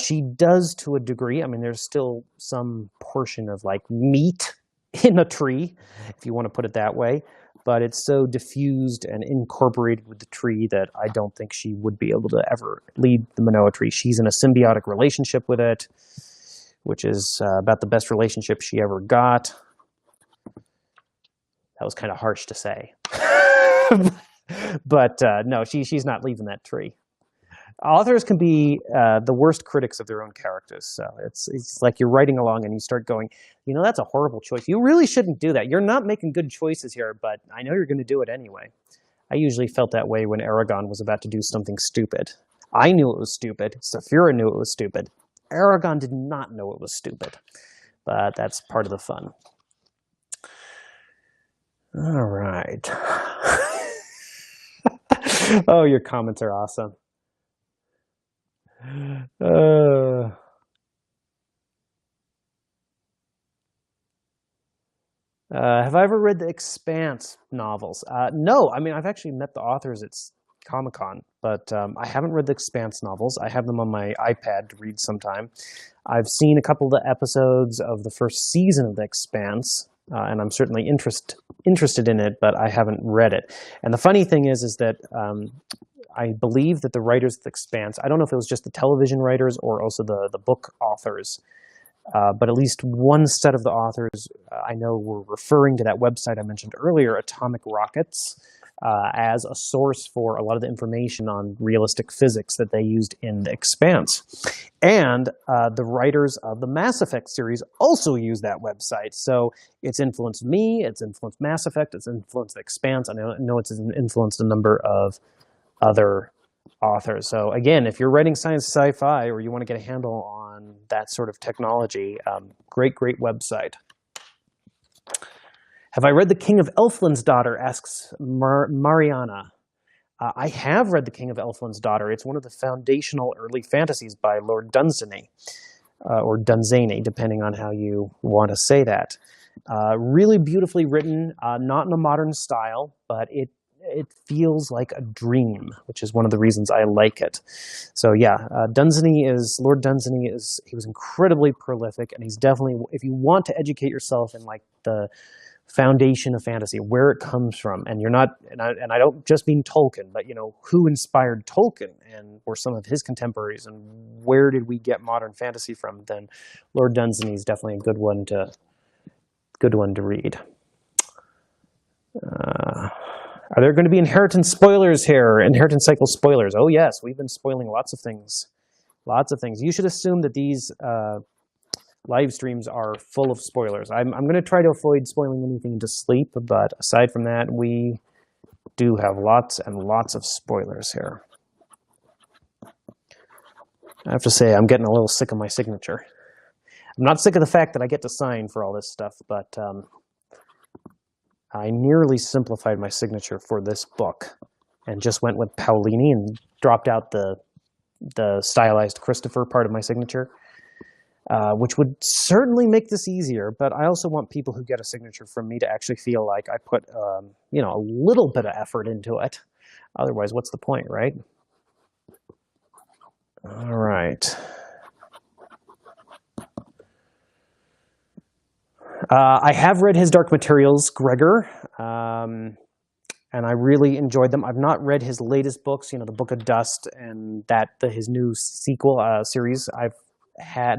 She does to a degree. I mean, there's still some portion of like meat in a tree, if you want to put it that way. But it's so diffused and incorporated with the tree that I don't think she would be able to ever lead the Manoa tree. She's in a symbiotic relationship with it, which is about the best relationship she ever got. That was kind of harsh to say. But no, she's not leaving that tree. Authors can be the worst critics of their own characters. So it's like you're writing along and you start going, you know, that's a horrible choice. You really shouldn't do that. You're not making good choices here, but I know you're going to do it anyway. I usually felt that way when Eragon was about to do something stupid. I knew it was stupid. Saphira knew it was stupid. Eragon did not know it was stupid. But that's part of the fun. All right. Oh, your comments are awesome. Have I ever read the Expanse novels? No, I mean, I've actually met the authors at Comic-Con, but I haven't read the Expanse novels. I have them on my iPad to read sometime. I've seen a couple of the episodes of the first season of the Expanse, and I'm certainly interested in it, but I haven't read it. And the funny thing is that I believe that the writers of the Expanse, I don't know if it was just the television writers or also the book authors, but at least one set of the authors I know were referring to that website I mentioned earlier, Atomic Rockets, as a source for a lot of the information on realistic physics that they used in the Expanse. And the writers of the Mass Effect series also use that website. So it's influenced me, it's influenced Mass Effect, it's influenced the Expanse. I know it's influenced a number of other authors. So again, if you're writing science sci-fi or you want to get a handle on that sort of technology, great website. Have I read The King of Elfland's Daughter? Asks Mariana. I have read The King of Elfland's Daughter. It's one of the foundational early fantasies by Lord Dunsany, or Dunsany, depending on how you want to say that. Really beautifully written, not in a modern style, but it feels like a dream, which is one of the reasons I like it. So yeah, Lord Dunsany he was incredibly prolific, and he's definitely, if you want to educate yourself in like the foundation of fantasy, where it comes from, and you're not, and I don't just mean Tolkien, but you know, who inspired Tolkien and were some of his contemporaries, and where did we get modern fantasy from, then Lord Dunsany is definitely a good one to read. Are there going to be inheritance spoilers here? Inheritance cycle spoilers? Oh yes, we've been spoiling lots of things. Lots of things. You should assume that these live streams are full of spoilers. I'm going to try to avoid spoiling anything to sleep, but aside from that, we do have lots and lots of spoilers here. I have to say, I'm getting a little sick of my signature. I'm not sick of the fact that I get to sign for all this stuff, but I nearly simplified my signature for this book and just went with Paolini and dropped out the stylized Christopher part of my signature, which would certainly make this easier. But I also want people who get a signature from me to actually feel like I put a little bit of effort into it. Otherwise, what's the point, right? All right. I have read his Dark Materials, Gregor, and I really enjoyed them. I've not read his latest books, the Book of Dust and his new sequel series. I've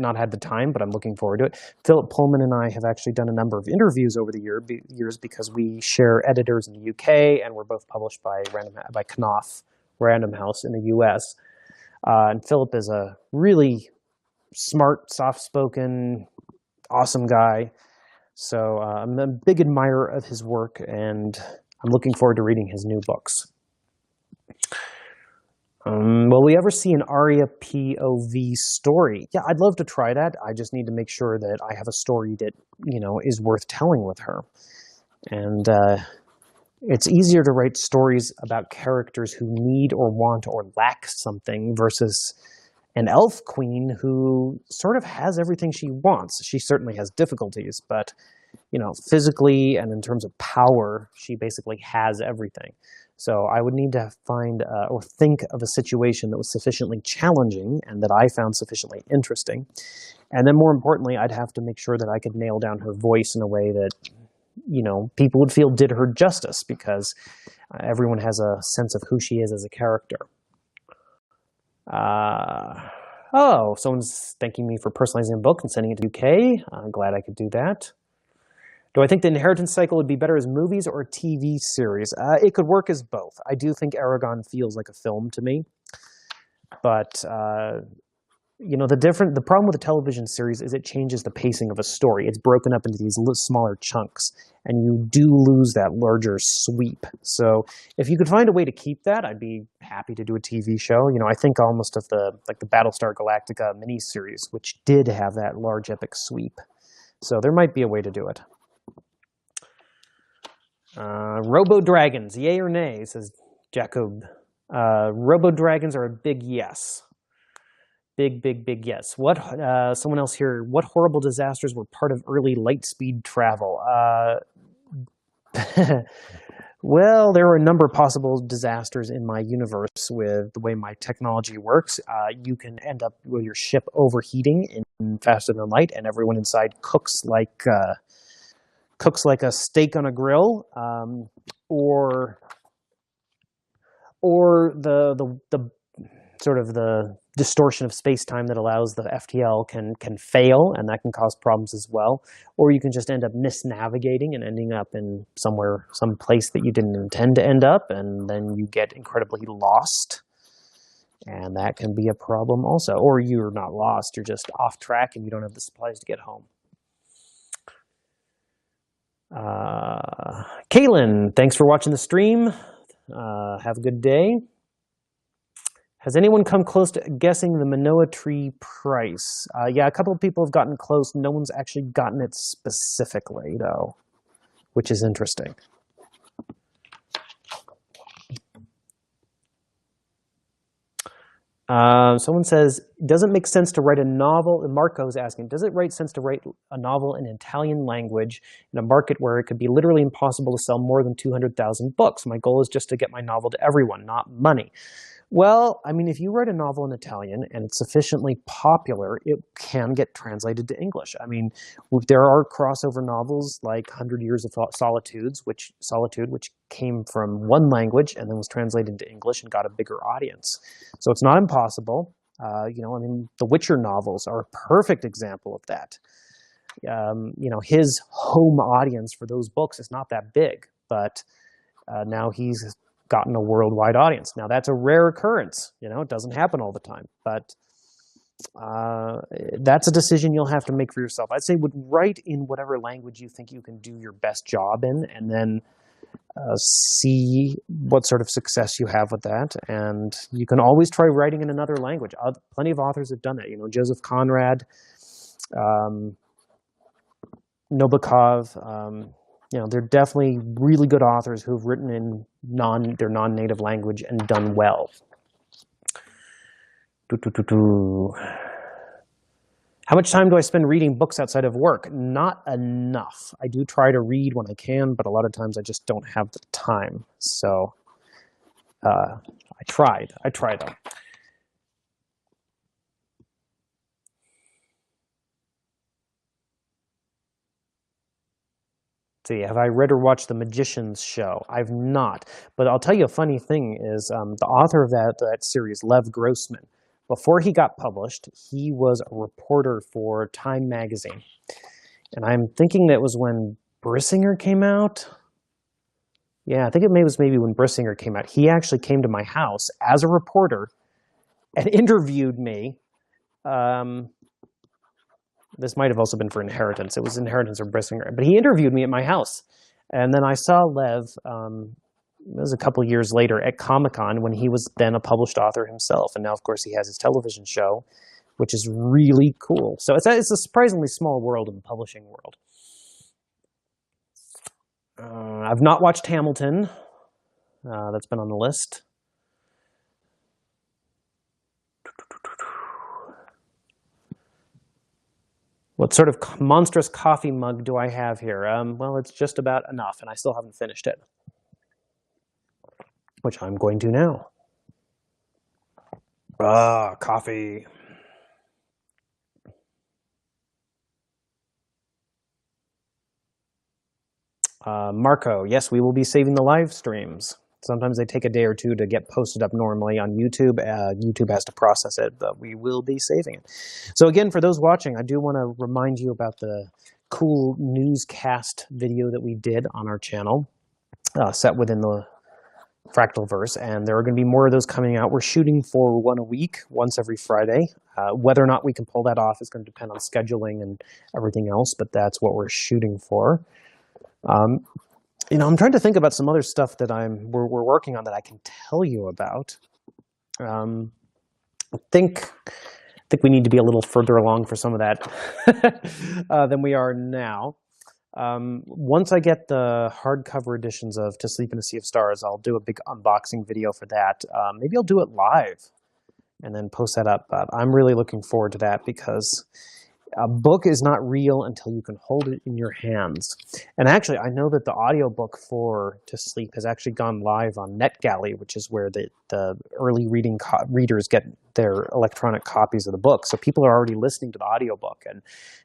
not had the time, but I'm looking forward to it. Philip Pullman and I have actually done a number of interviews over the years because we share editors in the UK, and we're both published by Knopf Random House in the US. And Philip is a really smart, soft-spoken, awesome guy. So I'm a big admirer of his work, and I'm looking forward to reading his new books. Will we ever see an Arya POV story? Yeah, I'd love to try that. I just need to make sure that I have a story that, is worth telling with her. And it's easier to write stories about characters who need or want or lack something versus an elf queen who sort of has everything she wants. She certainly has difficulties, but, physically and in terms of power, she basically has everything. So I would need to find or think of a situation that was sufficiently challenging and that I found sufficiently interesting. And then more importantly, I'd have to make sure that I could nail down her voice in a way that, people would feel did her justice, because everyone has a sense of who she is as a character. Oh, someone's thanking me for personalizing a book and sending it to UK. I'm glad I could do that. Do I think the Inheritance cycle would be better as movies or a TV series? It could work as both. I do think Eragon feels like a film to me. But, the problem with a television series is it changes the pacing of a story. It's broken up into these smaller chunks, and you do lose that larger sweep. So if you could find a way to keep that, I'd be happy to do a TV show. I think almost of the Battlestar Galactica miniseries, which did have that large epic sweep. So there might be a way to do it. Robo-dragons, yay or nay, says Jacob. Robo-dragons are a big yes. Big, big, big yes. Someone else here, what horrible disasters were part of early light-speed travel? Well, there are a number of possible disasters in my universe with the way my technology works. You can end up with your ship overheating in faster than light, and everyone inside cooks like a steak on a grill, or the sort of the distortion of space-time that allows the FTL can fail, and that can cause problems as well. Or you can just end up misnavigating and ending up in some place that you didn't intend to end up, and then you get incredibly lost. And that can be a problem also. Or you're not lost, you're just off track and you don't have the supplies to get home. Kaylin, thanks for watching the stream. Have a good day. Has anyone come close to guessing the Manoa tree price? Yeah, a couple of people have gotten close. No one's actually gotten it specifically, though, which is interesting. Someone says, does it make sense to write a novel? And Marco is asking, does it make sense to write a novel in Italian language in a market where it could be literally impossible to sell more than 200,000 books? My goal is just to get my novel to everyone, not money. Well, I mean, if you write a novel in Italian and it's sufficiently popular, it can get translated to English. I mean, there are crossover novels like 100 Years of Solitude, which came from one language and then was translated into English and got a bigger audience. So it's not impossible. The Witcher novels are a perfect example of that. His home audience for those books is not that big, but now he's gotten a worldwide audience. Now that's a rare occurrence, it doesn't happen all the time, but that's a decision you'll have to make for yourself. I'd say write in whatever language you think you can do your best job in, and then see what sort of success you have with that. And you can always try writing in another language. Plenty of authors have done it. You know, Joseph Conrad, Nabokov, you know, they're definitely really good authors who've written in their non-native language and done well. How much time do I spend reading books outside of work? Not enough. I do try to read when I can, but a lot of times I just don't have the time. So I try though. See, have I read or watched The Magician's Show? I've not. But I'll tell you a funny thing is the author of that series, Lev Grossman, before he got published, he was a reporter for Time magazine. And I'm thinking that was when Brissinger came out. Yeah, I think it was maybe when Brissinger came out. He actually came to my house as a reporter and interviewed me. This might have also been for Inheritance. It was Inheritance or Brissinger. But he interviewed me at my house. And then I saw Lev, it was a couple years later, at Comic-Con when he was then a published author himself. And now, of course, he has his television show, which is really cool. So it's a surprisingly small world in the publishing world. I've not watched Hamilton. That's been on the list. What sort of monstrous coffee mug do I have here? Well, it's just about enough, and I still haven't finished it, which I'm going to now. Coffee. Marco, yes, we will be saving the live streams. Sometimes they take a day or two to get posted up normally on YouTube. YouTube has to process it, but we will be saving it. So again, for those watching, I do want to remind you about the cool newscast video that we did on our channel, set within the Fractalverse, and there are going to be more of those coming out. We're shooting for one a week, once every Friday. Whether or not we can pull that off is going to depend on scheduling and everything else, but that's what we're shooting for. You know, I'm trying to think about some other stuff that we're working on that I can tell you about. I think we need to be a little further along for some of that than we are now. Once I get the hardcover editions of To Sleep in a Sea of Stars, I'll do a big unboxing video for that. Maybe I'll do it live and then post that up. But I'm really looking forward to that because a book is not real until you can hold it in your hands. And actually, I know that the audiobook for To Sleep has actually gone live on NetGalley, which is where the early readers get their electronic copies of the book. So people are already listening to the audiobook and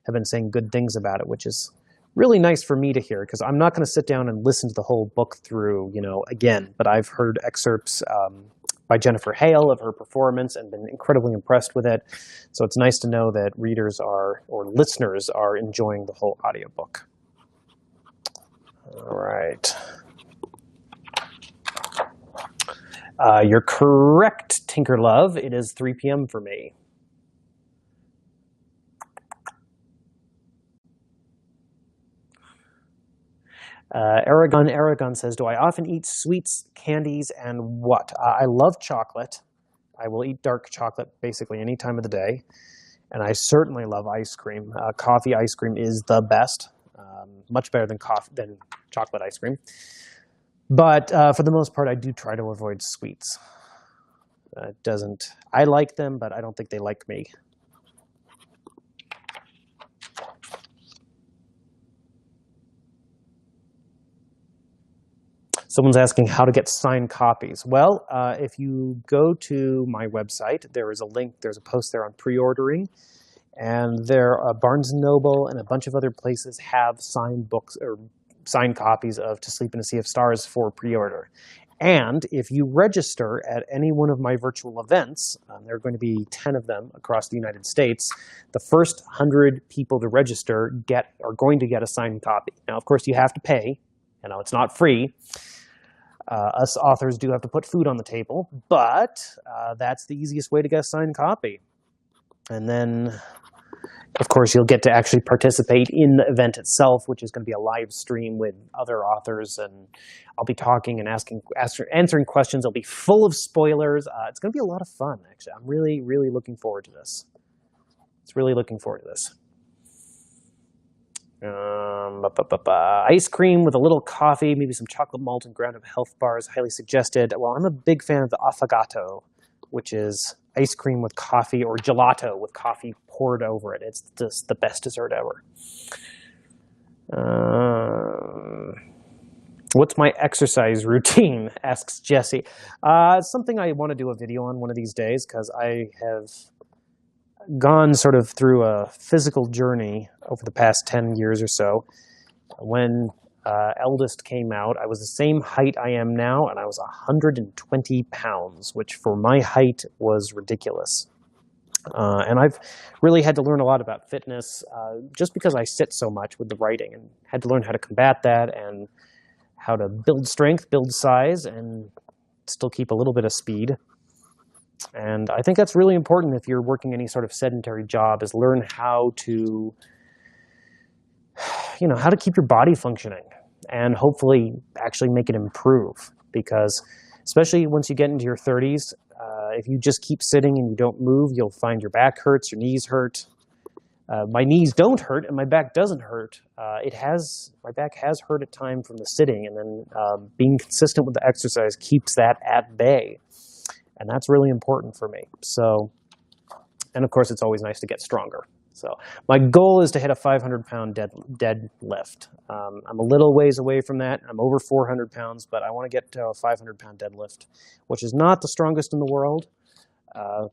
have been saying good things about it, which is really nice for me to hear, because I'm not going to sit down and listen to the whole book through, you know, again. But I've heard excerpts by Jennifer Hale of her performance and been incredibly impressed with it. So it's nice to know that readers or listeners are enjoying the whole audiobook. All right. You're correct, Tinker Love. It is 3 p.m. for me. Eragon says, do I often eat sweets, candies, and what? I love chocolate. I will eat dark chocolate basically any time of the day. And I certainly love ice cream. Coffee ice cream is the best, much better than chocolate ice cream. But for the most part, I do try to avoid sweets. I like them, but I don't think they like me. Someone's asking how to get signed copies. Well, if you go to my website, there is a link. There's a post there on pre-ordering. And there are Barnes & Noble and a bunch of other places have signed books or signed copies of To Sleep in a Sea of Stars for pre-order. And if you register at any one of my virtual events, there are going to be 10 of them across the United States, the first 100 people to register are going to get a signed copy. Now, of course, you have to pay. You know, it's not free. Us authors do have to put food on the table, but that's the easiest way to get a signed copy. And then Of course, you'll get to actually participate in the event itself, which is going to be a live stream with other authors, and I'll be talking and answering questions. It'll be full of spoilers. It's going to be a lot of fun, actually. I'm really, really looking forward to this. Really looking forward to this. Ice cream with a little coffee, maybe some chocolate malt and ground-up health bars, highly suggested. Well, I'm a big fan of the affogato, which is ice cream with coffee, or gelato with coffee poured over it. It's just the best dessert ever. What's my exercise routine, asks Jesse. It's something I want to do a video on one of these days, because I have gone sort of through a physical journey over the past 10 years or so. When eldest came out, I was the same height I am now, and I was 120 pounds, which for my height was ridiculous. And I've really had to learn a lot about fitness just because I sit so much with the writing, and had to learn how to combat that and how to build strength, build size, and still keep a little bit of speed. And I think that's really important if you're working any sort of sedentary job, is learn how to, how to keep your body functioning and hopefully actually make it improve. Because especially once you get into your 30s, if you just keep sitting and you don't move, you'll find your back hurts, your knees hurt. My knees don't hurt and my back doesn't hurt. My back has hurt at times from the sitting, and then being consistent with the exercise keeps that at bay. And that's really important for me. So, and of course, it's always nice to get stronger. So my goal is to hit a 500-pound deadlift. I'm a little ways away from that. I'm over 400 pounds, but I want to get to a 500-pound deadlift, which is not the strongest in the world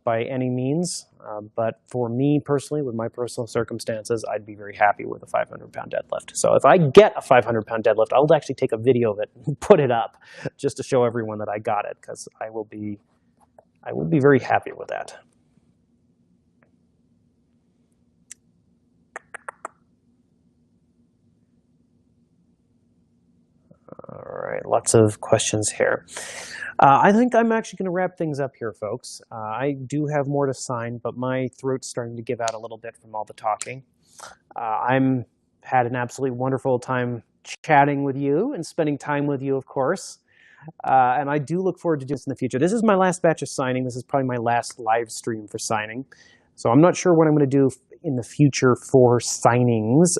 by any means. But for me personally, with my personal circumstances, I'd be very happy with a 500-pound deadlift. So if I get a 500-pound deadlift, I'll actually take a video of it and put it up just to show everyone that I got it, because I would be very happy with that. All right, lots of questions here. I think I'm actually going to wrap things up here, folks. I do have more to sign, but my throat's starting to give out a little bit from all the talking. I'm had an absolutely wonderful time chatting with you and spending time with you, of course. And I do look forward to doing this in the future. This is my last batch of signing. This is probably my last live stream for signing. So I'm not sure what I'm going to do in the future for signings,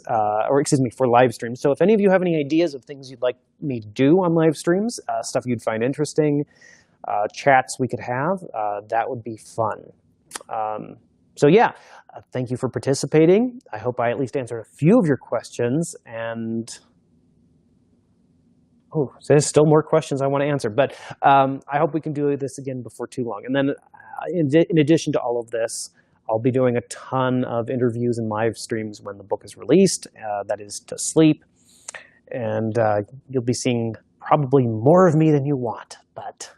for live streams. So if any of you have any ideas of things you'd like me to do on live streams, stuff you'd find interesting, chats we could have, that would be fun. So yeah, thank you for participating. I hope I at least answered a few of your questions, and oh, so there's still more questions I want to answer, but I hope we can do this again before too long. And then in addition to all of this, I'll be doing a ton of interviews and live streams when the book is released, that is to sleep. And you'll be seeing probably more of me than you want, but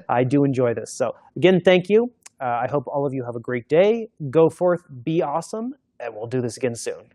I do enjoy this. So again, thank you. I hope all of you have a great day. Go forth, be awesome, and we'll do this again soon.